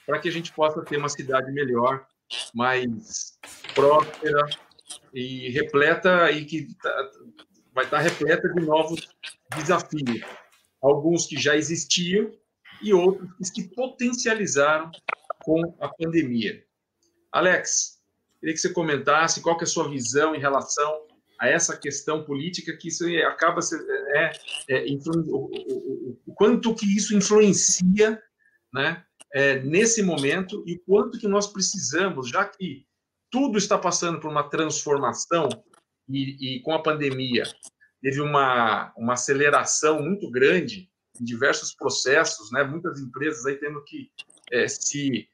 para que a gente possa ter uma cidade melhor, mais próspera e repleta, e que vai estar repleta de novos desafios, alguns que já existiam e outros que se potencializaram com a pandemia. Alex, queria que você comentasse qual que é a sua visão em relação a essa questão política, que isso acaba o quanto que isso influencia, né, nesse momento, e quanto que nós precisamos, já que tudo está passando por uma transformação e com a pandemia teve uma aceleração muito grande em diversos processos, né? Muitas empresas aí tendo que se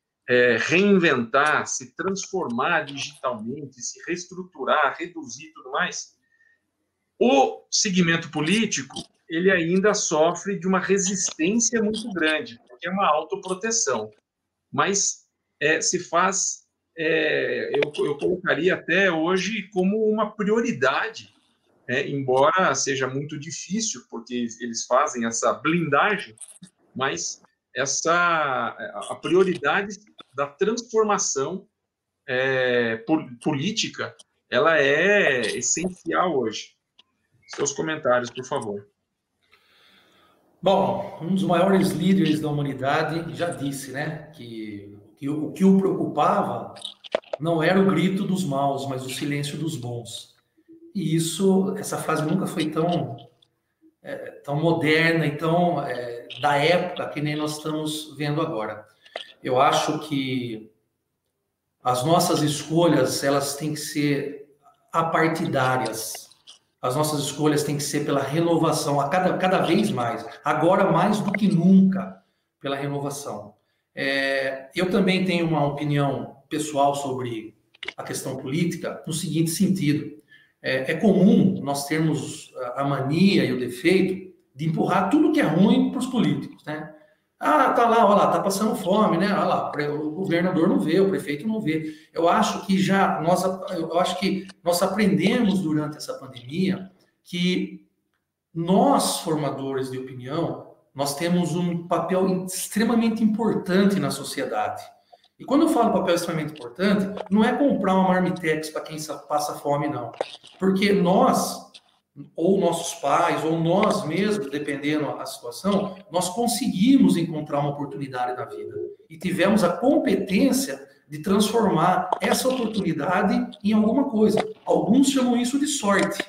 reinventar, se transformar digitalmente, se reestruturar, reduzir e tudo mais. O segmento político, ele ainda sofre de uma resistência muito grande, que é uma autoproteção. Mas se faz, eu colocaria até hoje como uma prioridade, embora seja muito difícil, porque eles fazem essa blindagem, mas a prioridade da transformação política, ela é essencial hoje. Seus comentários, por favor. Bom, um dos maiores líderes da humanidade já disse, né, que o que o preocupava não era o grito dos maus, mas o silêncio dos bons. E essa frase nunca foi tão moderna e tão da época que nem nós estamos vendo agora. Eu acho que as nossas escolhas, elas têm que ser apartidárias. As nossas escolhas têm que ser pela renovação, cada vez mais. Agora, mais do que nunca, pela renovação. Eu também tenho uma opinião pessoal sobre a questão política, no seguinte sentido. É comum nós termos a mania e o defeito de empurrar tudo que é ruim para os políticos, né? Ah, tá lá, olha lá, tá passando fome, né? Olha lá, o governador não vê, o prefeito não vê. Eu acho que nós aprendemos durante essa pandemia que nós, formadores de opinião, nós temos um papel extremamente importante na sociedade. E quando eu falo papel extremamente importante, não é comprar uma marmitex para quem passa fome, não. Porque nós, ou nossos pais, ou nós mesmos, dependendo da situação, nós conseguimos encontrar uma oportunidade na vida. E tivemos a competência de transformar essa oportunidade em alguma coisa. Alguns chamam isso de sorte.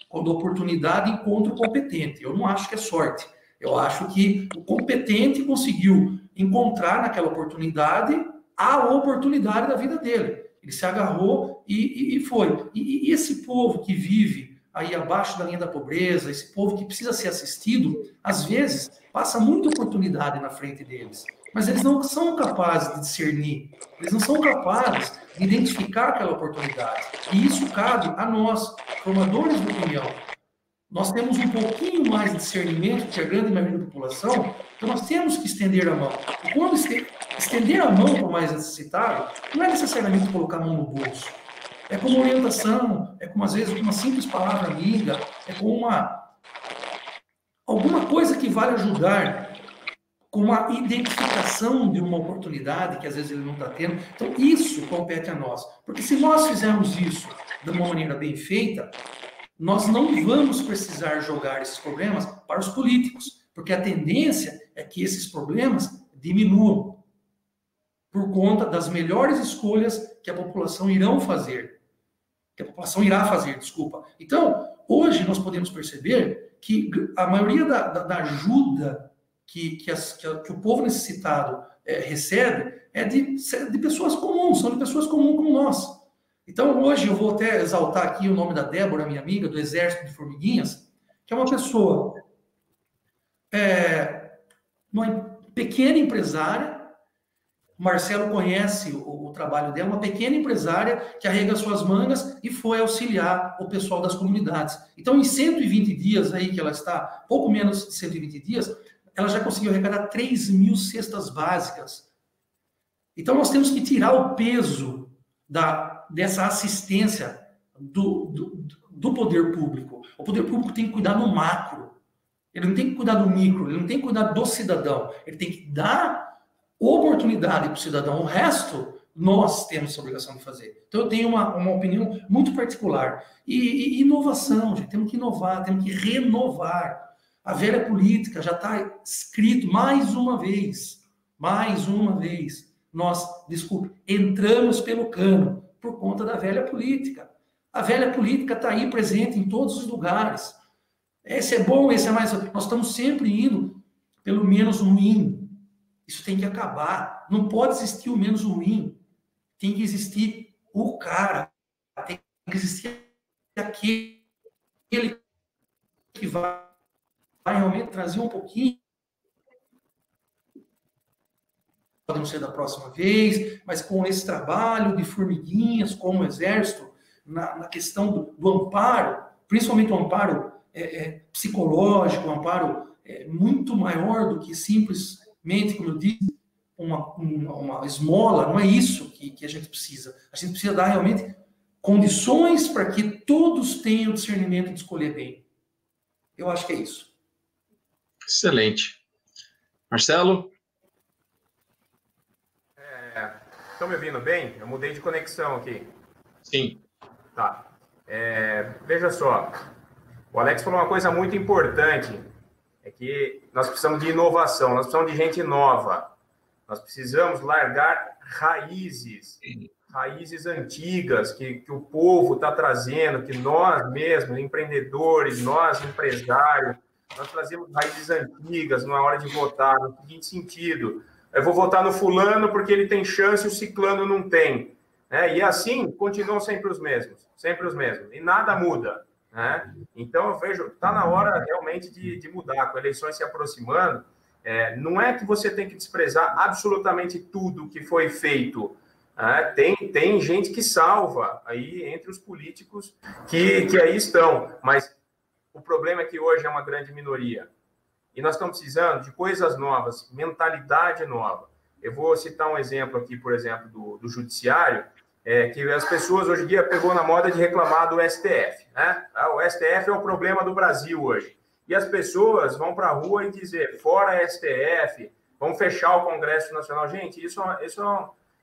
Quando a oportunidade encontra o competente. Eu não acho que é sorte. Eu acho que o competente conseguiu encontrar naquela oportunidade a oportunidade da vida dele. Ele se agarrou e foi. E esse povo que vive aí abaixo da linha da pobreza, esse povo que precisa ser assistido, às vezes passa muita oportunidade na frente deles, mas eles não são capazes de discernir, eles não são capazes de identificar aquela oportunidade. E isso cabe a nós, formadores de opinião. Nós temos um pouquinho mais de discernimento que a grande maioria da população, então nós temos que estender a mão. E quando estender a mão para o mais necessitado, não é necessariamente colocar a mão no bolso. É como orientação, é como, às vezes, uma simples palavra amiga, é como alguma coisa que vale ajudar, com a identificação de uma oportunidade que, às vezes, ele não está tendo. Então, isso compete a nós. Porque se nós fizermos isso de uma maneira bem feita, nós não vamos precisar jogar esses problemas para os políticos, porque a tendência é que esses problemas diminuam por conta das melhores escolhas que a população irá fazer, desculpa. Então, hoje nós podemos perceber que a maioria da ajuda que o povo necessitado recebe é de pessoas comuns, são de pessoas comuns como nós. Então, hoje eu vou até exaltar aqui o nome da Débora, minha amiga, do Exército de Formiguinhas, que é uma pessoa, uma pequena empresária. O Marcelo conhece o trabalho dela, uma pequena empresária que arrega suas mangas e foi auxiliar o pessoal das comunidades. Então, em 120 dias aí que ela está, pouco menos de 120 dias, ela já conseguiu arrecadar 3.000 cestas básicas. Então, nós temos que tirar o peso dessa assistência do poder público. O poder público tem que cuidar no macro. Ele não tem que cuidar do micro, ele não tem que cuidar do cidadão. Ele tem que dar oportunidade para o cidadão. O resto, nós temos essa obrigação de fazer. Então, eu tenho uma opinião muito particular. E inovação, gente. Temos que inovar, temos que renovar. A velha política já está escrito mais uma vez. Nós, entramos pelo cano por conta da velha política. A velha política está aí presente em todos os lugares. Esse é bom, esse é mais... Nós estamos sempre indo pelo menos ruim. Isso tem que acabar. Não pode existir o menos ruim. Tem que existir o cara. Tem que existir aquele que vai realmente trazer um pouquinho. Podemos ser da próxima vez, mas com esse trabalho de formiguinhas, como o Exército, na questão do amparo, principalmente o amparo psicológico, um amparo muito maior do que simplesmente, como eu disse, uma esmola. Não é isso que a gente precisa. A gente precisa dar realmente condições para que todos tenham discernimento de escolher bem. Eu acho que é isso. Excelente. Marcelo? Estão me ouvindo bem? Eu mudei de conexão aqui. Sim. Tá. Veja só, o Alex falou uma coisa muito importante, é que nós precisamos de inovação, nós precisamos de gente nova, nós precisamos largar raízes antigas que o povo está trazendo, que nós mesmos, empreendedores, nós empresários, nós trazemos raízes antigas na hora de votar, no seguinte sentido: eu vou votar no fulano porque ele tem chance e o ciclano não tem. E assim, continuam sempre os mesmos, e nada muda. Então, eu vejo, está na hora realmente de mudar, com eleições se aproximando. Não é que você tem que desprezar absolutamente tudo que foi feito. Tem gente que salva aí entre os políticos que aí estão, mas o problema é que hoje é uma grande minoria. E nós estamos precisando de coisas novas, mentalidade nova. Eu vou citar um exemplo aqui, por exemplo, do judiciário, que as pessoas hoje em dia pegou na moda de reclamar do STF. O STF é o problema do Brasil hoje. E as pessoas vão para a rua e dizer, fora STF, vamos fechar o Congresso Nacional. Gente, isso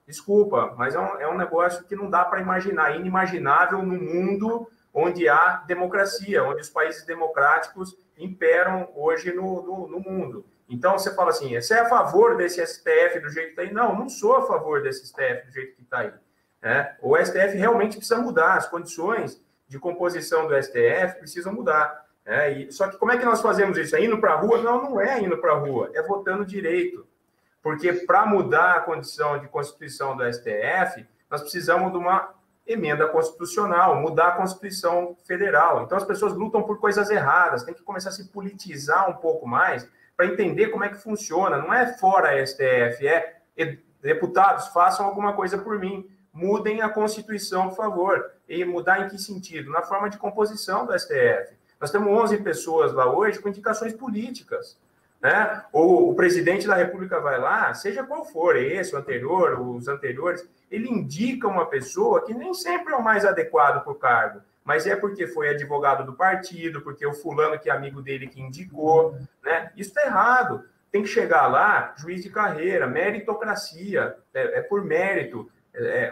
desculpa, mas é um negócio que não dá para imaginar, inimaginável no mundo onde há democracia, onde os países democráticos imperam hoje no mundo. Então, você fala assim, você é a favor desse STF do jeito que está aí? Não sou a favor desse STF do jeito que está aí. O STF realmente precisa mudar, as condições de composição do STF precisam mudar. Só que como é que nós fazemos isso? É indo para a rua? Não é indo para a rua, é votando direito. Porque para mudar a condição de constituição do STF, nós precisamos de uma emenda constitucional, mudar a Constituição Federal. Então, as pessoas lutam por coisas erradas, tem que começar a se politizar um pouco mais para entender como é que funciona. Não é fora STF, deputados, façam alguma coisa por mim. Mudem a Constituição, por favor. E mudar em que sentido? Na forma de composição do STF. Nós temos 11 pessoas lá hoje com indicações políticas. Ou o presidente da República vai lá, seja qual for, esse, o anterior, os anteriores, ele indica uma pessoa que nem sempre é o mais adequado para o cargo, mas é porque foi advogado do partido, porque o fulano que é amigo dele que indicou. Isso está errado. Tem que chegar lá, juiz de carreira, meritocracia, é por mérito.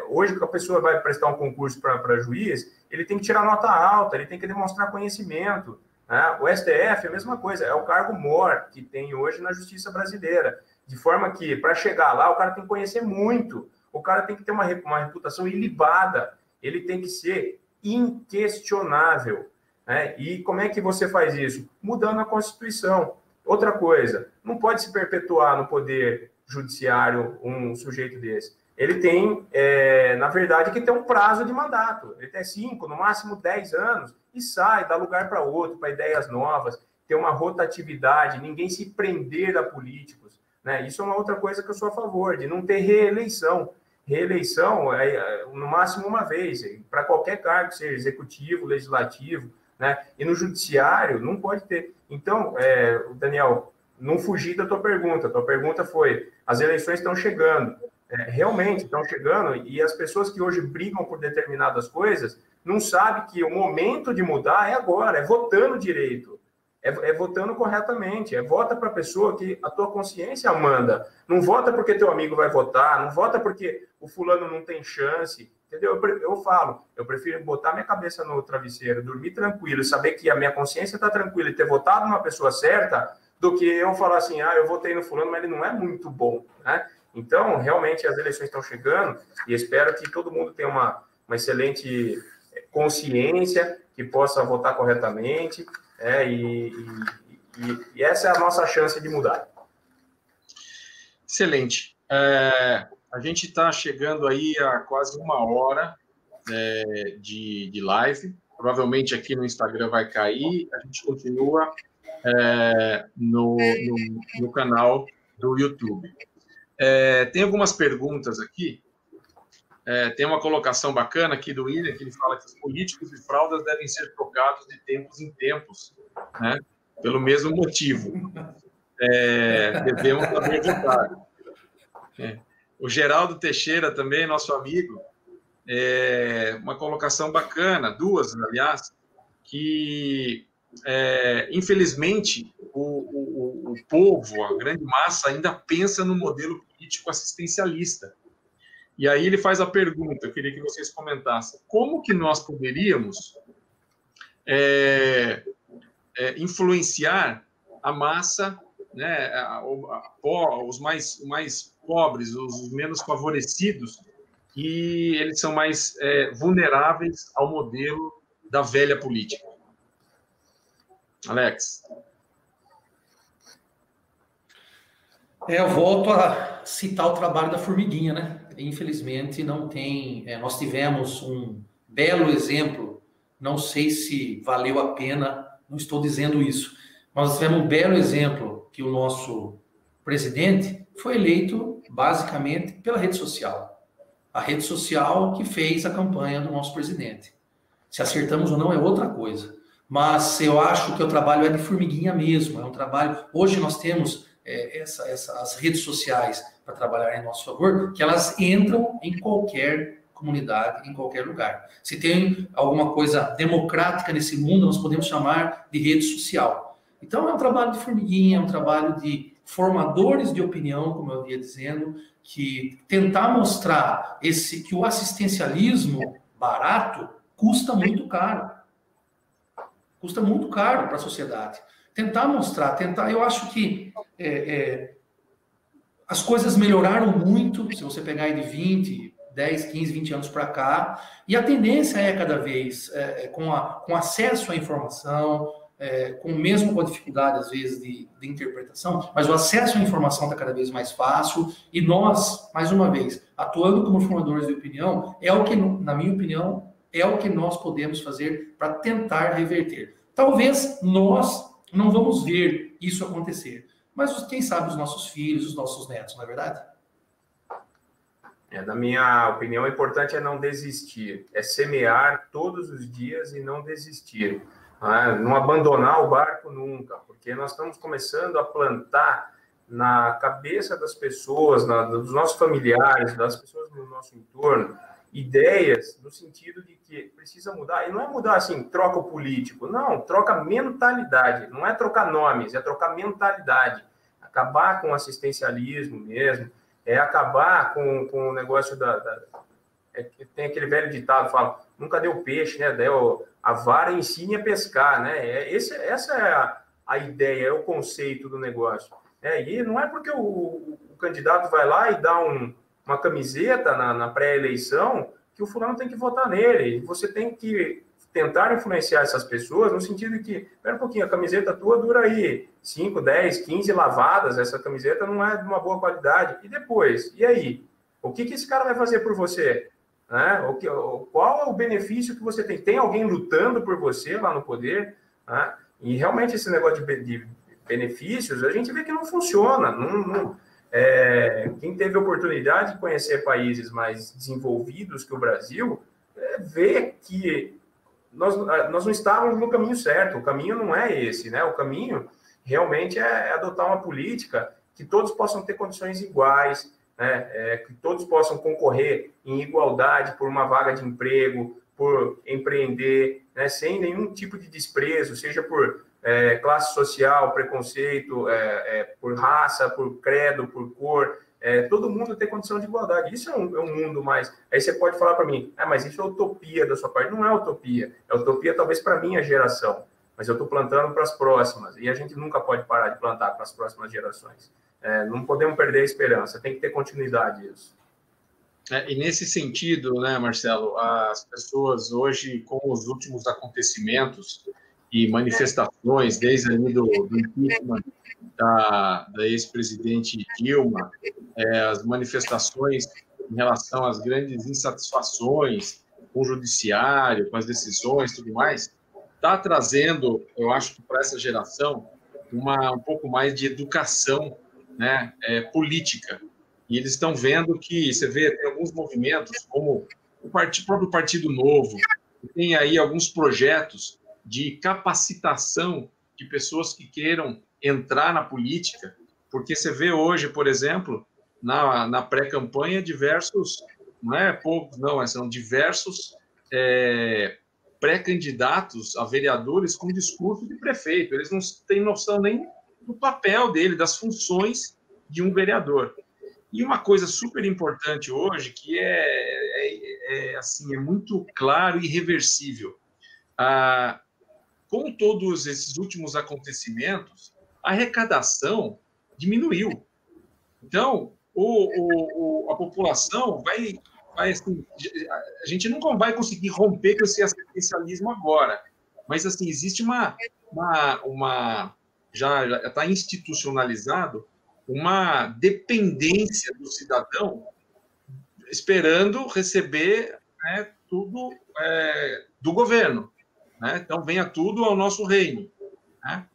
Hoje, que a pessoa vai prestar um concurso para juiz, ele tem que tirar nota alta, ele tem que demonstrar conhecimento. O STF é a mesma coisa, é o cargo maior que tem hoje na justiça brasileira. De forma que, para chegar lá, o cara tem que conhecer muito, o cara tem que ter uma reputação ilibada, ele tem que ser inquestionável. E como é que você faz isso? Mudando a Constituição. Outra coisa, não pode se perpetuar no poder judiciário um sujeito desse. Ele tem, na verdade, que ter um prazo de mandato. Ele tem 5, no máximo 10 anos, e sai, dá lugar para outro, para ideias novas, ter uma rotatividade, ninguém se prender a políticos. Isso é uma outra coisa que eu sou a favor, de não ter reeleição. Reeleição é no máximo uma vez, para qualquer cargo, seja executivo, legislativo, e no judiciário não pode ter. Então, Daniel, não fugir da tua pergunta foi, as eleições estão chegando. Realmente estão chegando, e as pessoas que hoje brigam por determinadas coisas não sabem que o momento de mudar é agora, é votando direito, é votando corretamente, vota para a pessoa que a tua consciência manda, não vota porque teu amigo vai votar, não vota porque o fulano não tem chance, entendeu? Eu falo, eu prefiro botar minha cabeça no travesseiro, dormir tranquilo, saber que a minha consciência está tranquila e ter votado numa pessoa certa, do que eu falar assim, eu votei no fulano, mas ele não é muito bom, Então, realmente, as eleições estão chegando e espero que todo mundo tenha uma excelente consciência, que possa votar corretamente, e essa é a nossa chance de mudar. Excelente. A gente está chegando aí a quase 1 hora de live. Provavelmente aqui no Instagram vai cair. A gente continua no canal do YouTube. Tem algumas perguntas aqui. tem uma colocação bacana aqui do William, que ele fala que os políticos de fraldas devem ser trocados de tempos em tempos, né? Pelo mesmo motivo. Devemos saber votar. O Geraldo Teixeira também, nosso amigo, uma colocação bacana, duas, aliás, que, infelizmente, o povo, a grande massa, ainda pensa no modelo político assistencialista. E aí ele faz a pergunta, eu queria que vocês comentassem, como que nós poderíamos influenciar a massa, né, os mais pobres, os menos favorecidos, e eles são mais vulneráveis ao modelo da velha política. Alex. Eu volto a citar o trabalho da formiguinha, né? Infelizmente, não tem... nós tivemos um belo exemplo, não sei se valeu a pena, não estou dizendo isso, mas nós tivemos um belo exemplo que o nosso presidente foi eleito, basicamente, pela rede social. A rede social que fez a campanha do nosso presidente. Se acertamos ou não é outra coisa. Mas eu acho que o trabalho é de formiguinha mesmo, é um trabalho... Hoje nós temos as redes sociais para trabalhar em nosso favor, que elas entram em qualquer comunidade, em qualquer lugar. Se tem alguma coisa democrática nesse mundo, nós podemos chamar de rede social. Então é um trabalho de formiguinha, é um trabalho de formadores de opinião, como eu ia dizendo, que tentar mostrar que o assistencialismo barato custa muito caro. Custa muito caro para a sociedade. Tentar mostrar, eu acho que as coisas melhoraram muito, se você pegar aí de 10, 15, 20 anos para cá, e a tendência é cada vez, com acesso à informação, mesmo com a dificuldade, às vezes, de interpretação, mas o acesso à informação está cada vez mais fácil, e nós, mais uma vez, atuando como formadores de opinião, é o que, na minha opinião, é o que nós podemos fazer para tentar reverter. Talvez nós não vamos ver isso acontecer, mas quem sabe os nossos filhos, os nossos netos, não é verdade? Na minha opinião, o importante é não desistir, é semear todos os dias e não desistir, não abandonar o barco nunca, porque nós estamos começando a plantar na cabeça das pessoas, dos nossos familiares, das pessoas no nosso entorno, ideias no sentido de que precisa mudar, e não é mudar assim, troca o político, não, troca mentalidade, não é trocar nomes, é trocar mentalidade, acabar com o assistencialismo mesmo, acabar com o negócio tem aquele velho ditado, fala, nunca deu peixe, né, a vara ensine a pescar, né, essa é a ideia, é o conceito do negócio, e não é porque o candidato vai lá e dá uma camiseta na pré-eleição, que o fulano tem que votar nele. Você tem que tentar influenciar essas pessoas no sentido de que, espera um pouquinho, a camiseta tua dura aí 5, 10, 15 lavadas, essa camiseta não é de uma boa qualidade. E depois? E aí? O que esse cara vai fazer por você? Qual é o benefício que você tem? Tem alguém lutando por você lá no poder? E realmente esse negócio de benefícios, a gente vê que não funciona, quem teve a oportunidade de conhecer países mais desenvolvidos que o Brasil, vê que nós não estávamos no caminho certo. O caminho não é esse, né? O caminho realmente é adotar uma política que todos possam ter condições iguais, né? Que todos possam concorrer em igualdade por uma vaga de emprego, por empreender, né? Sem nenhum tipo de desprezo, seja por classe social, preconceito, por raça, por credo, por cor, todo mundo tem condição de igualdade. Isso é um mundo mais... Aí você pode falar para mim, mas isso é utopia da sua parte. Não é utopia. É utopia talvez para a minha geração, mas eu estou plantando para as próximas, e a gente nunca pode parar de plantar para as próximas gerações. Não podemos perder a esperança, tem que ter continuidade isso. E nesse sentido, né, Marcelo, as pessoas hoje, com os últimos acontecimentos e manifestações, desde ali do impeachment da ex-presidente Dilma, as manifestações em relação às grandes insatisfações com o judiciário, com as decisões e tudo mais, está trazendo, eu acho que para essa geração, um pouco mais de educação, né, política. e eles estão vendo que, você vê, tem alguns movimentos, como o próprio Partido Novo, tem aí alguns projetos de capacitação de pessoas que queiram entrar na política, porque você vê hoje, por exemplo, na pré-campanha, diversos, não é poucos, não, são diversos pré-candidatos a vereadores com discurso de prefeito. Eles não têm noção nem do papel dele, das funções de um vereador. E uma coisa super importante hoje, que assim, é muito claro e irreversível. Com todos esses últimos acontecimentos, a arrecadação diminuiu. Então, a população vai assim, a gente nunca vai conseguir romper com esse assistencialismo agora, mas assim, existe já está institucionalizado uma dependência do cidadão esperando receber, né, tudo do governo, né? Então venha tudo ao nosso reino, né?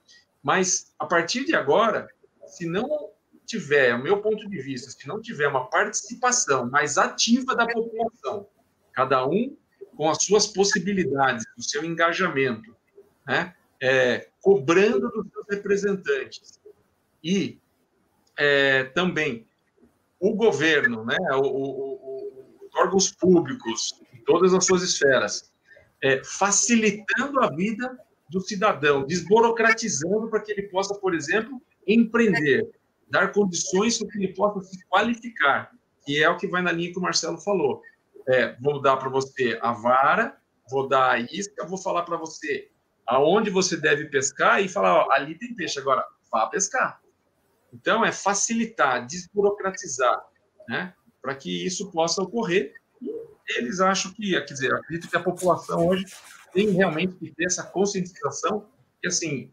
Mas a partir de agora, se não tiver, o meu ponto de vista, se não tiver uma participação mais ativa da população, cada um com as suas possibilidades, o seu engajamento, né? Cobrando dos seus representantes e também o governo, né? Os órgãos públicos, em todas as suas esferas, facilitando a vida do cidadão, desburocratizando para que ele possa, por exemplo, empreender, dar condições para que ele possa se qualificar, que é o que vai na linha que o Marcelo falou. Vou dar para você a vara, vou dar a isca, vou falar para você aonde você deve pescar e falar, ó, ali tem peixe, agora vá pescar. Então, é facilitar, desburocratizar, né, para que isso possa ocorrer. E eles acham que, quer dizer, eu acredito que a população hoje tem realmente que ter essa conscientização que, assim,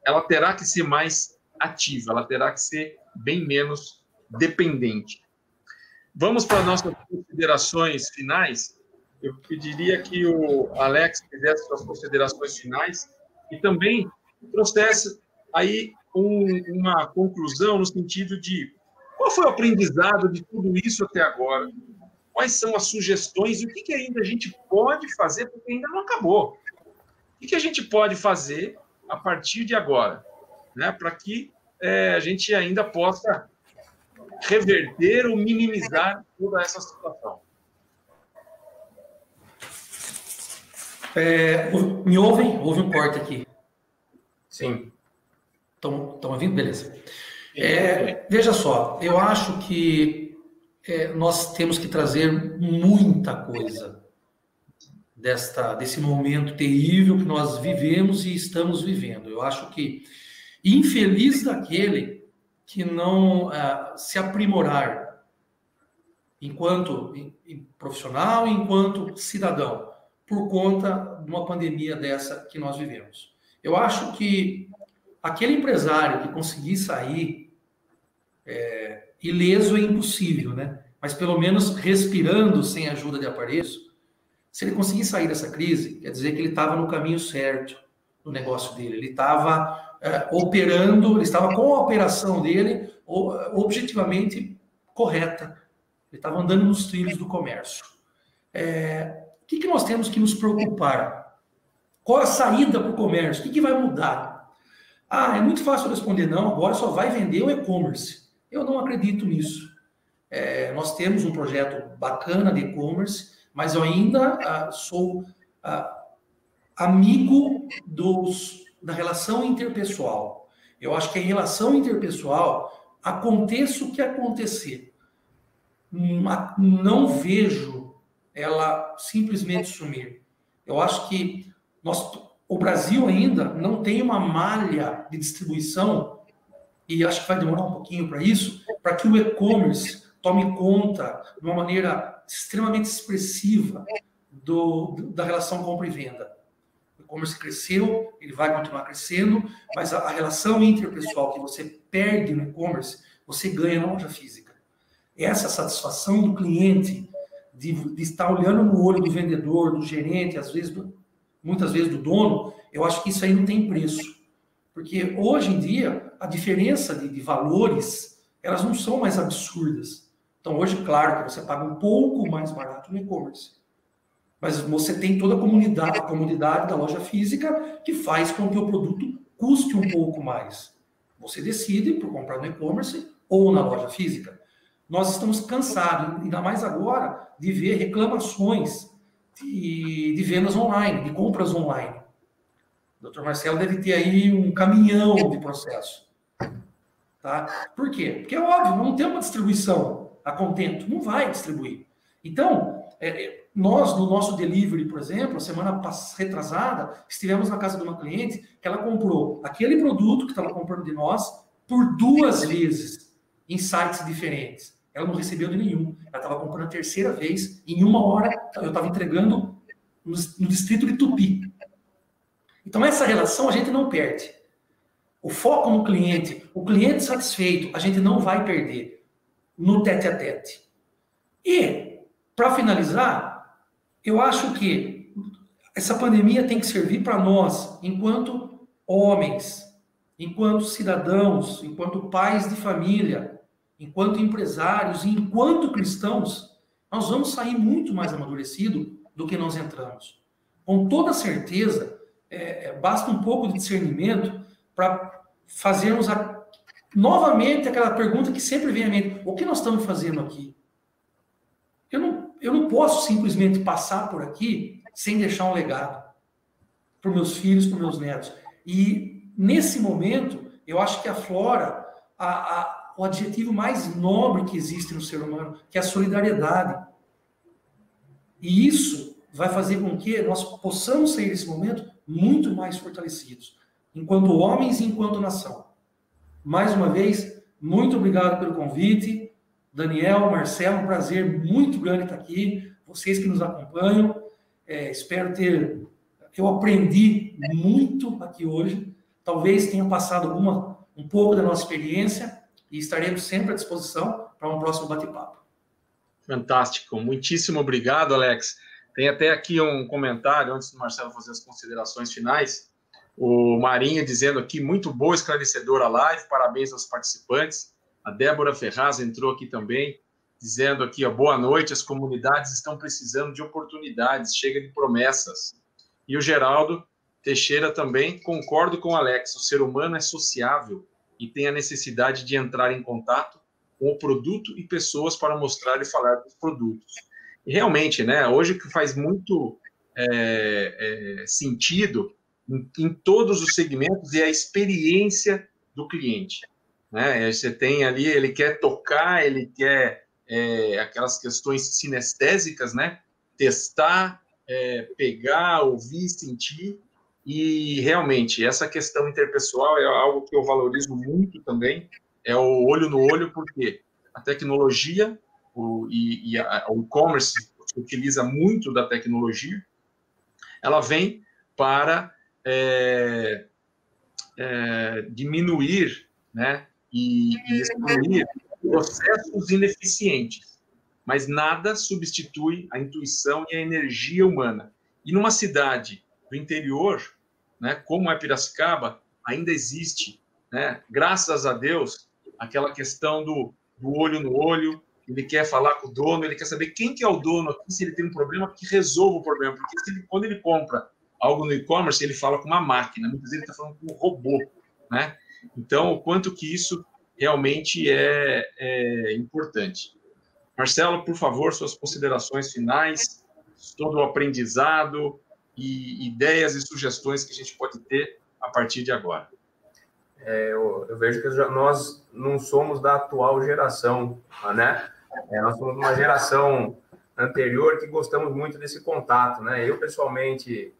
ela terá que ser mais ativa, ela terá que ser bem menos dependente. Vamos para as nossas considerações finais. Eu pediria que o Alex fizesse suas considerações finais e também trouxesse aí uma conclusão no sentido de qual foi o aprendizado de tudo isso até agora, quais são as sugestões e o que ainda a gente pode fazer, porque ainda não acabou. O que a gente pode fazer a partir de agora, né, para que a gente ainda possa reverter ou minimizar toda essa situação. Me ouvem? Houve um corte aqui. Sim. Estão ouvindo? Beleza. Veja só, eu acho que nós temos que trazer muita coisa desse momento terrível que nós vivemos e estamos vivendo. Eu acho que infeliz daquele que não se aprimorar enquanto profissional, enquanto cidadão, por conta de uma pandemia dessa que nós vivemos. Eu acho que aquele empresário que conseguir sair ileso é impossível, né? Mas pelo menos respirando sem ajuda de aparelhos, se ele conseguir sair dessa crise, quer dizer que ele estava no caminho certo no negócio dele. Ele estava operando, ele estava com a operação dele objetivamente correta. Ele estava andando nos trilhos do comércio. O que nós temos que nos preocupar? Qual a saída para o comércio? O que vai mudar? É muito fácil responder, não, agora só vai vender o e-commerce. Eu não acredito nisso. Nós temos um projeto bacana de e-commerce, mas eu ainda sou amigo da relação interpessoal. Eu acho que a relação interpessoal, aconteça o que acontecer, não vejo ela simplesmente sumir. Eu acho que o Brasil ainda não tem uma malha de distribuição, e acho que vai demorar um pouquinho para isso, para que o e-commerce tome conta de uma maneira extremamente expressiva da relação compra e venda. O e-commerce cresceu, ele vai continuar crescendo, mas a relação interpessoal que você perde no e-commerce, você ganha na loja física. Essa satisfação do cliente de estar olhando no olho do vendedor, do gerente, muitas vezes do dono, eu acho que isso aí não tem preço. Porque hoje em dia, a diferença de valores, elas não são mais absurdas. Então, hoje, claro que você paga um pouco mais barato no e-commerce, mas você tem toda a comunidade da loja física que faz com que o produto custe um pouco mais. Você decide por comprar no e-commerce ou na loja física. Nós estamos cansados, ainda mais agora, de ver reclamações de vendas online, de compras online. O Dr. Marcelo deve ter aí um caminhão de processo. Tá? Por quê? Porque é óbvio, não tem uma distribuição a contento, não vai distribuir. Então, nós, no nosso delivery, por exemplo, a semana retrasada, estivemos na casa de uma cliente que ela comprou aquele produto que estava comprando de nós por 2 vezes em sites diferentes. Ela não recebeu de nenhum. Ela estava comprando a 3ª vez, em 1 hora eu estava entregando no distrito de Tupi. Então, essa relação a gente não perde. O foco no cliente, o cliente satisfeito, a gente não vai perder no tete-a-tete. E, para finalizar, eu acho que essa pandemia tem que servir para nós, enquanto homens, enquanto cidadãos, enquanto pais de família, enquanto empresários e enquanto cristãos, nós vamos sair muito mais amadurecidos do que nós entramos. Com toda certeza, basta um pouco de discernimento para fazermos novamente aquela pergunta que sempre vem à mente: o que nós estamos fazendo aqui? Eu não posso simplesmente passar por aqui sem deixar um legado para os meus filhos, para os meus netos. E, nesse momento, eu acho que aflora o adjetivo mais nobre que existe no ser humano, que é a solidariedade. E isso vai fazer com que nós possamos sair desse momento muito mais fortalecidos, enquanto homens e enquanto nação. Mais uma vez, muito obrigado pelo convite. Daniel, Marcelo, um prazer muito grande estar aqui. Vocês que nos acompanham, espero ter... Eu aprendi muito aqui hoje. Talvez tenha passado um pouco da nossa experiência e estaremos sempre à disposição para um próximo bate-papo. Fantástico. Muitíssimo obrigado, Alex. Tem até aqui um comentário, antes do Marcelo fazer as considerações finais. O Marinho dizendo aqui, muito boa, esclarecedora a live, parabéns aos participantes. A Débora Ferraz entrou aqui também, dizendo aqui, boa noite, as comunidades estão precisando de oportunidades, chega de promessas. E o Geraldo Teixeira também, concordo com o Alex, o ser humano é sociável e tem a necessidade de entrar em contato com o produto e pessoas para mostrar e falar dos produtos. E realmente, né, hoje que faz muito sentido em todos os segmentos é a experiência do cliente. Né? Você tem ali, ele quer tocar, ele quer aquelas questões sinestésicas, né? Testar, pegar, ouvir, sentir, e realmente essa questão interpessoal é algo que eu valorizo muito também, é o olho no olho, porque a tecnologia o e-commerce utiliza muito da tecnologia, ela vem para diminuir, né, e excluir processos ineficientes, mas nada substitui a intuição e a energia humana. E numa cidade do interior, né, como é Piracicaba, ainda existe, né, graças a Deus, aquela questão do olho no olho. Ele quer falar com o dono, ele quer saber quem que é o dono aqui, se ele tem um problema, que resolva o problema. Porque quando ele compra algo no e-commerce, ele fala com uma máquina, muitas vezes ele está falando com um robô, né? Então, o quanto que isso realmente é importante. Marcelo, por favor, suas considerações finais, todo o aprendizado e ideias e sugestões que a gente pode ter a partir de agora. Eu vejo que nós não somos da atual geração, né? Nós somos uma geração anterior que gostamos muito desse contato, né? Eu, pessoalmente,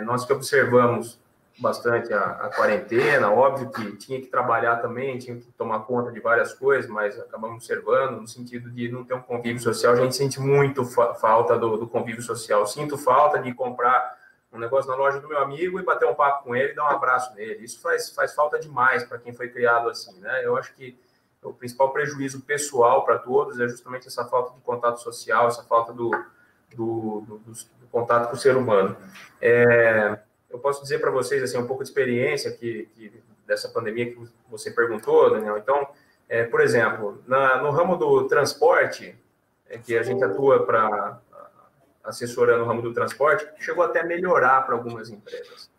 nós que observamos bastante a quarentena, óbvio que tinha que trabalhar também, tinha que tomar conta de várias coisas, mas acabamos observando no sentido de não ter um convívio social. A gente sente muito falta do convívio social. Sinto falta de comprar um negócio na loja do meu amigo e bater um papo com ele e dar um abraço nele. Isso faz falta demais para quem foi criado assim, né? Eu acho que o principal prejuízo pessoal para todos é justamente essa falta de contato social, essa falta do contato com o ser humano. Eu posso dizer para vocês assim, um pouco de experiência dessa pandemia que você perguntou, Daniel. Então, Por exemplo, no ramo do transporte, que a gente atua para assessorando o ramo do transporte, chegou até a melhorar para algumas empresas.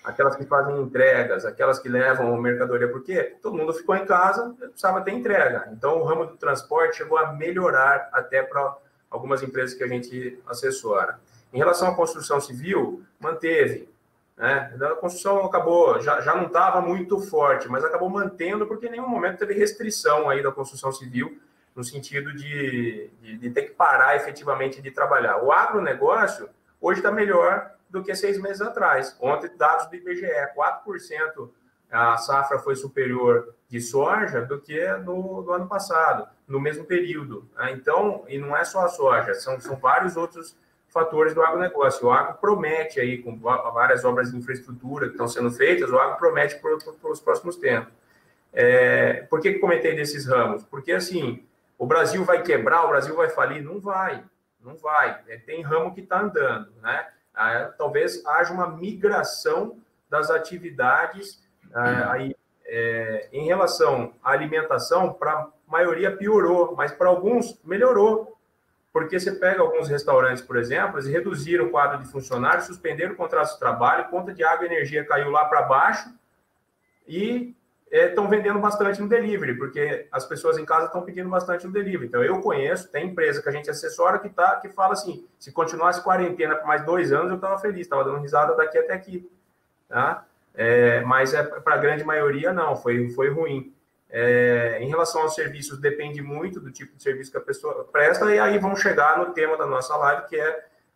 Aquelas que fazem entregas, aquelas que levam mercadoria, porque todo mundo ficou em casa, precisava ter entrega. Então, o ramo do transporte chegou a melhorar até para algumas empresas que a gente assessora. Em relação à construção civil, manteve. Né? A construção acabou, já não estava muito forte, mas acabou mantendo, porque em nenhum momento teve restrição aí da construção civil, no sentido de ter que parar efetivamente de trabalhar. O agronegócio hoje está melhor do que 6 meses atrás. Ontem, dados do IBGE, 4% a safra foi superior de soja do que no ano passado, no mesmo período. Então, e não é só a soja, são vários outros fatores do agronegócio. O agro promete aí, com várias obras de infraestrutura que estão sendo feitas, o agro promete para os próximos tempos. Por que comentei desses ramos? Porque, assim, o Brasil vai quebrar, o Brasil vai falir? Não vai. Tem ramo que está andando, né? Talvez haja uma migração das atividades em relação à alimentação. Para a maioria piorou, mas para alguns melhorou, porque você pega alguns restaurantes, por exemplo, eles reduziram o quadro de funcionários, suspenderam o contrato de trabalho, conta de água e energia caiu lá para baixo e estão vendendo bastante no delivery, porque as pessoas em casa estão pedindo bastante no delivery. Então, eu conheço, tem empresa que a gente assessora que fala assim, se continuasse quarentena por mais 2 anos, eu estava feliz, estava dando risada daqui até aqui. Tá? Mas para a grande maioria, não, foi ruim. Em relação aos serviços, depende muito do tipo de serviço que a pessoa presta, e aí vamos chegar no tema da nossa live, que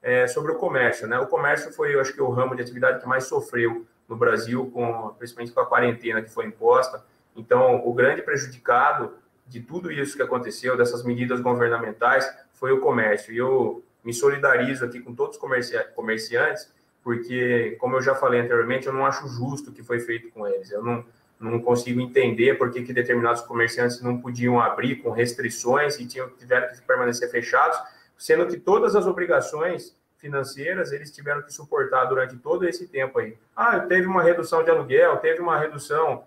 é sobre o comércio. Né? O comércio foi, eu acho que, o ramo de atividade que mais sofreu no Brasil, principalmente com a quarentena que foi imposta. Então, o grande prejudicado de tudo isso que aconteceu, dessas medidas governamentais, foi o comércio. E eu me solidarizo aqui com todos os comerciantes, porque, como eu já falei anteriormente, eu não acho justo o que foi feito com eles. Eu não consigo entender por que determinados comerciantes não podiam abrir com restrições e tiveram que permanecer fechados, sendo que todas as obrigações financeiras eles tiveram que suportar durante todo esse tempo aí. Teve uma redução de aluguel, teve uma redução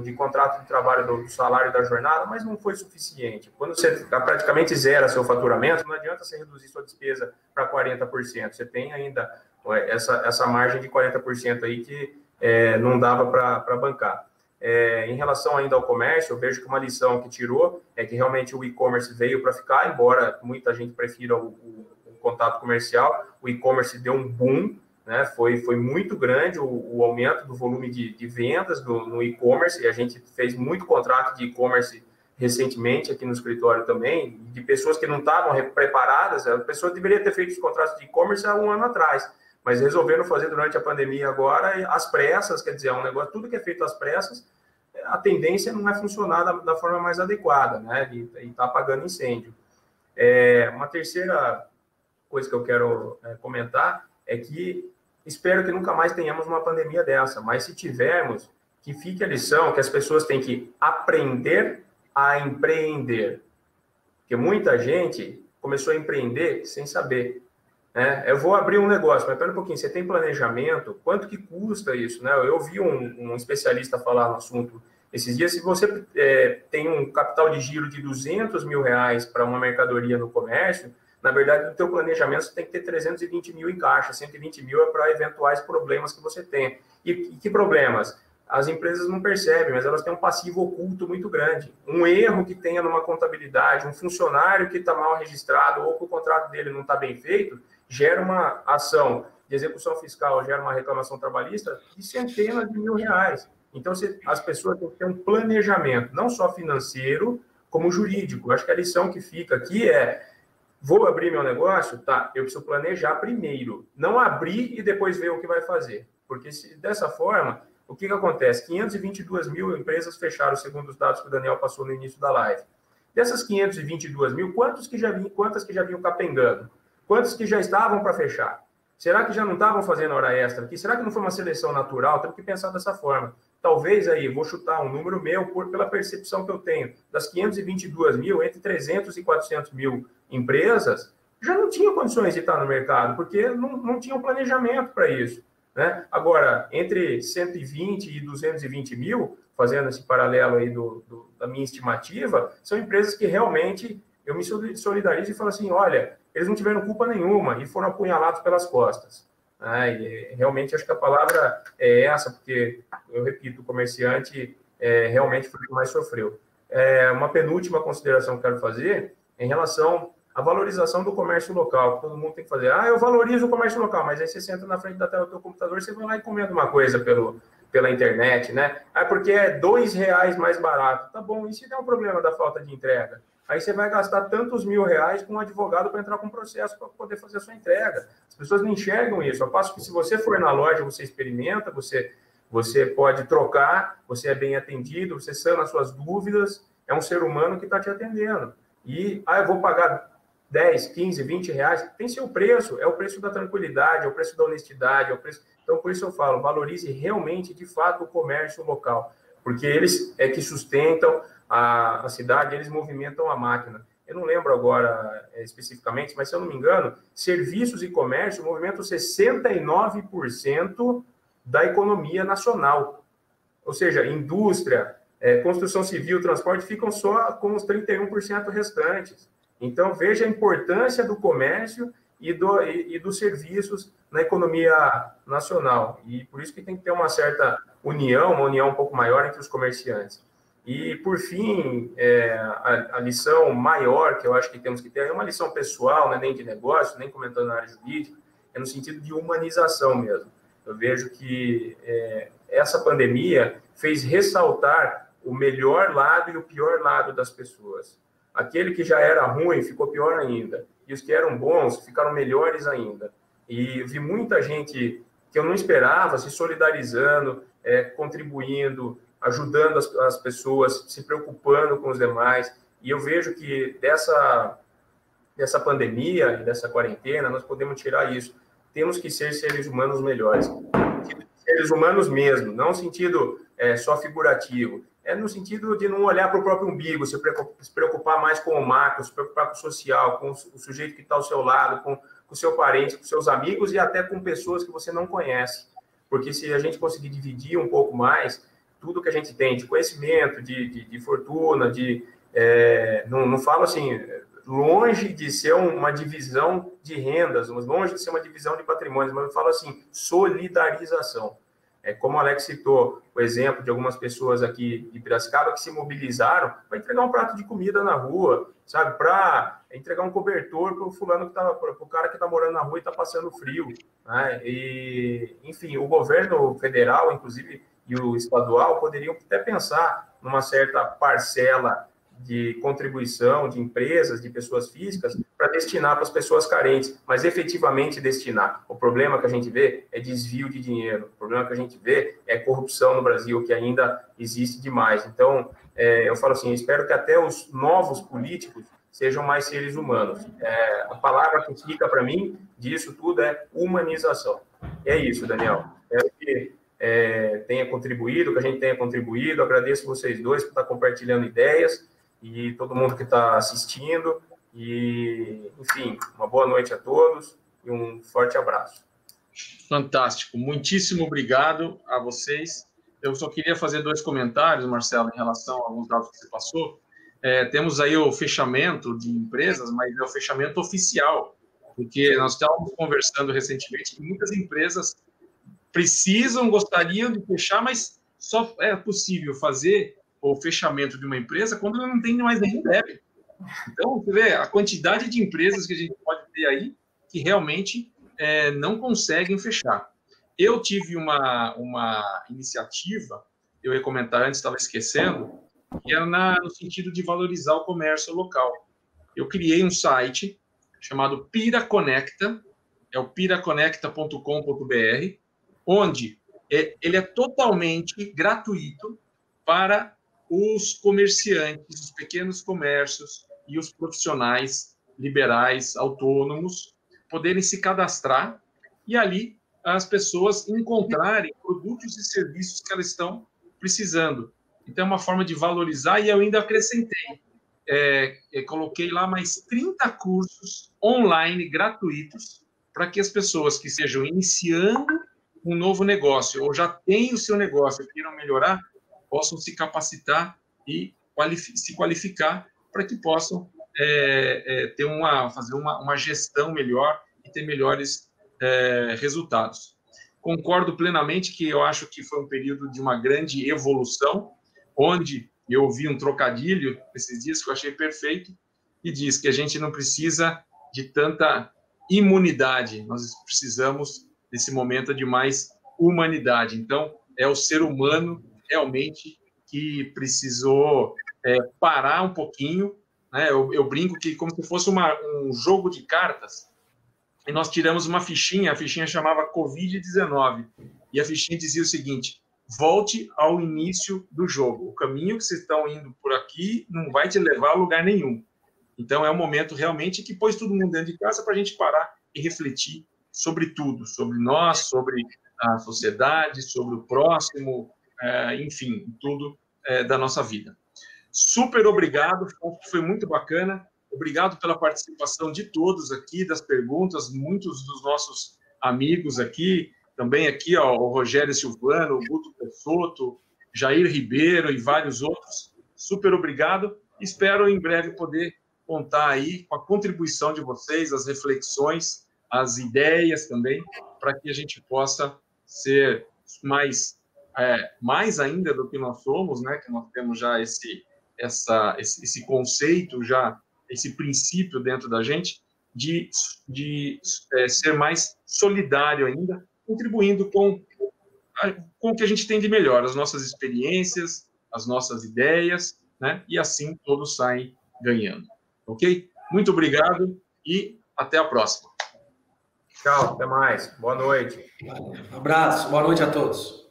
de contrato de trabalho, do salário da jornada, mas não foi suficiente. Quando você praticamente zera seu faturamento, não adianta você reduzir sua despesa para 40%. Você tem ainda essa margem de 40% aí que não dava para bancar. Em relação ainda ao comércio, eu vejo que uma lição que tirou é que realmente o e-commerce veio para ficar, embora muita gente prefira o contato comercial, o e-commerce deu um boom, né? Foi muito grande o aumento do volume de vendas no e-commerce, e a gente fez muito contrato de e-commerce recentemente aqui no escritório também, de pessoas que não estavam preparadas. A pessoa deveria ter feito os contratos de e-commerce há 1 ano atrás, mas resolveram fazer durante a pandemia agora, às pressas. Quer dizer, é um negócio, tudo que é feito às pressas, a tendência não é funcionar da forma mais adequada, né? E está apagando incêndio. Uma terceira coisa que eu quero comentar é que espero que nunca mais tenhamos uma pandemia dessa, mas se tivermos, que fique a lição que as pessoas têm que aprender a empreender, porque muita gente começou a empreender sem saber. Eu vou abrir um negócio, mas pera um pouquinho, você tem planejamento? Quanto que custa isso? Né? Eu vi um especialista falar no assunto esses dias. Se você tem um capital de giro de R$200 mil para uma mercadoria no comércio, na verdade, no teu planejamento, você tem que ter 320 mil em caixa, 120 mil é para eventuais problemas que você tem. E que problemas? As empresas não percebem, mas elas têm um passivo oculto muito grande. Um erro que tenha numa contabilidade, um funcionário que está mal registrado ou que o contrato dele não está bem feito, gera uma ação de execução fiscal, gera uma reclamação trabalhista de centenas de mil reais. Então, as pessoas têm que ter um planejamento, não só financeiro, como jurídico. Acho que a lição que fica aqui vou abrir meu negócio? Tá, eu preciso planejar primeiro. Não abrir e depois ver o que vai fazer. Porque dessa forma, o que acontece? 522 mil empresas fecharam, segundo os dados que o Daniel passou no início da live. Dessas 522 mil, quantas que já vinham capengando? Quantos que já estavam para fechar? Será que já não estavam fazendo hora extra aqui? Será que não foi uma seleção natural? Temos que pensar dessa forma. Talvez aí, vou chutar um número meu pela percepção que eu tenho. Das 522 mil, entre 300 e 400 mil empresas, já não tinham condições de estar no mercado, porque não tinham planejamento para isso. né? Agora, entre 120 e 220 mil, fazendo esse paralelo aí da minha estimativa, são empresas que realmente eu me solidarizo e falo assim, olha, eles não tiveram culpa nenhuma e foram apunhalados pelas costas. E realmente acho que a palavra é essa, porque, eu repito, o comerciante realmente foi o que mais sofreu. Uma penúltima consideração que eu quero fazer em relação à valorização do comércio local. Todo mundo tem que fazer, eu valorizo o comércio local, mas aí você senta na frente da tela do teu computador, você vai lá e comenta uma coisa pela internet, né? Porque é R$2 mais barato. Tá bom, e se der um problema da falta de entrega? Aí você vai gastar tantos R$1.000 com um advogado para entrar com um processo para poder fazer a sua entrega. As pessoas não enxergam isso. Eu passo que se você for na loja, você experimenta, você pode trocar, você é bem atendido, você sana as suas dúvidas, é um ser humano que está te atendendo. E, eu vou pagar 10, 15, 20 reais, tem seu preço, é o preço da tranquilidade, é o preço da honestidade, é o preço... Então, por isso eu falo, valorize realmente, de fato, o comércio local, porque eles é que sustentam a cidade, eles movimentam a máquina. Eu não lembro agora especificamente, mas se eu não me engano, serviços e comércio movimentam 69% da economia nacional. Ou seja, indústria, construção civil, transporte ficam só com os 31% restantes. Então, veja a importância do comércio e dos serviços na economia nacional. E por isso que tem que ter uma certa união, uma união um pouco maior entre os comerciantes. E, por fim, a lição maior que eu acho que temos que ter é uma lição pessoal, né, nem de negócio, nem comentando na área jurídica, é no sentido de humanização mesmo. Eu vejo que essa pandemia fez ressaltar o melhor lado e o pior lado das pessoas. Aquele que já era ruim ficou pior ainda, e os que eram bons ficaram melhores ainda. E vi muita gente que eu não esperava se solidarizando, contribuindo, ajudando as pessoas, se preocupando com os demais. E eu vejo que dessa pandemia e dessa quarentena, nós podemos tirar isso. Temos que ser seres humanos melhores. Seres humanos mesmo, não no sentido só figurativo. É no sentido de não olhar para o próprio umbigo, se preocupar mais com o macro, se preocupar com o social, com o sujeito que está ao seu lado, com o seu parente, com seus amigos e até com pessoas que você não conhece. Porque se a gente conseguir dividir um pouco mais tudo que a gente tem de conhecimento, de fortuna, não falo assim, longe de ser uma divisão de rendas, longe de ser uma divisão de patrimônios, mas eu falo assim, solidarização. Como o Alex citou o exemplo de algumas pessoas aqui de Piracicaba que se mobilizaram para entregar um prato de comida na rua, sabe? Para entregar um cobertor para o fulano para o cara que está morando na rua e está passando frio, né? E, enfim, o governo federal, inclusive, e o estadual poderiam até pensar numa certa parcela de contribuição de empresas, de pessoas físicas, para destinar para as pessoas carentes, mas efetivamente destinar. O problema que a gente vê é desvio de dinheiro, o problema que a gente vê é corrupção no Brasil, que ainda existe demais. Então, eu falo assim, eu espero que até os novos políticos sejam mais seres humanos. A palavra que fica para mim disso tudo é humanização. É isso, Daniel. Espero que tenha contribuído, que a gente tenha contribuído. Agradeço vocês dois por estar compartilhando ideias e todo mundo que está assistindo. E, enfim, uma boa noite a todos e um forte abraço. Fantástico. Muitíssimo obrigado a vocês. Eu só queria fazer 2 comentários, Marcelo, em relação a alguns dados que você passou. Temos aí o fechamento de empresas, mas é o fechamento oficial, porque nós estávamos conversando recentemente que muitas empresas gostariam de fechar, mas só é possível fazer o fechamento de uma empresa quando não tem mais nenhum débito. Então, você vê a quantidade de empresas que a gente pode ter aí que realmente não conseguem fechar. Eu tive uma iniciativa, eu ia comentar antes, estava esquecendo, que era no sentido de valorizar o comércio local. Eu criei um site chamado Piraconecta, é o piraconecta.com.br, onde ele é totalmente gratuito para os comerciantes, os pequenos comércios e os profissionais liberais, autônomos, poderem se cadastrar e ali as pessoas encontrarem produtos e serviços que elas estão precisando. Então, é uma forma de valorizar, e eu ainda acrescentei, coloquei lá mais 30 cursos online gratuitos para que as pessoas que estejam iniciando um novo negócio, ou já têm o seu negócio e queiram melhorar, possam se capacitar e se qualificar para que possam fazer uma gestão melhor e ter melhores resultados. Concordo plenamente que eu acho que foi um período de uma grande evolução, onde eu ouvi um trocadilho esses dias que eu achei perfeito, e diz que a gente não precisa de tanta imunidade, nós precisamos, nesse momento, de mais humanidade. Então, é o ser humano, realmente, que precisou parar um pouquinho, né? Eu brinco que como se fosse um jogo de cartas, e nós tiramos uma fichinha, a fichinha chamava Covid-19, e a fichinha dizia o seguinte: volte ao início do jogo, o caminho que vocês estão indo por aqui não vai te levar a lugar nenhum. Então, é um momento realmente que pôs todo mundo dentro de casa para a gente parar e refletir sobre tudo, sobre nós, sobre a sociedade, sobre o próximo, enfim, tudo da nossa vida. Super obrigado, foi muito bacana. Obrigado pela participação de todos aqui, das perguntas, muitos dos nossos amigos aqui, também aqui, ó, o Rogério Silvano, o Guto Pessotto, Jair Ribeiro e vários outros. Super obrigado. Espero em breve poder contar aí com a contribuição de vocês, as reflexões, as ideias também, para que a gente possa ser mais ainda do que nós somos, né? Que nós temos já esse conceito, já esse princípio dentro da gente, de ser mais solidário ainda, contribuindo com o que a gente tem de melhor, as nossas experiências, as nossas ideias, né? E assim todos saem ganhando. Ok? Muito obrigado e até a próxima. Tchau, até mais. Boa noite. Um abraço, boa noite a todos.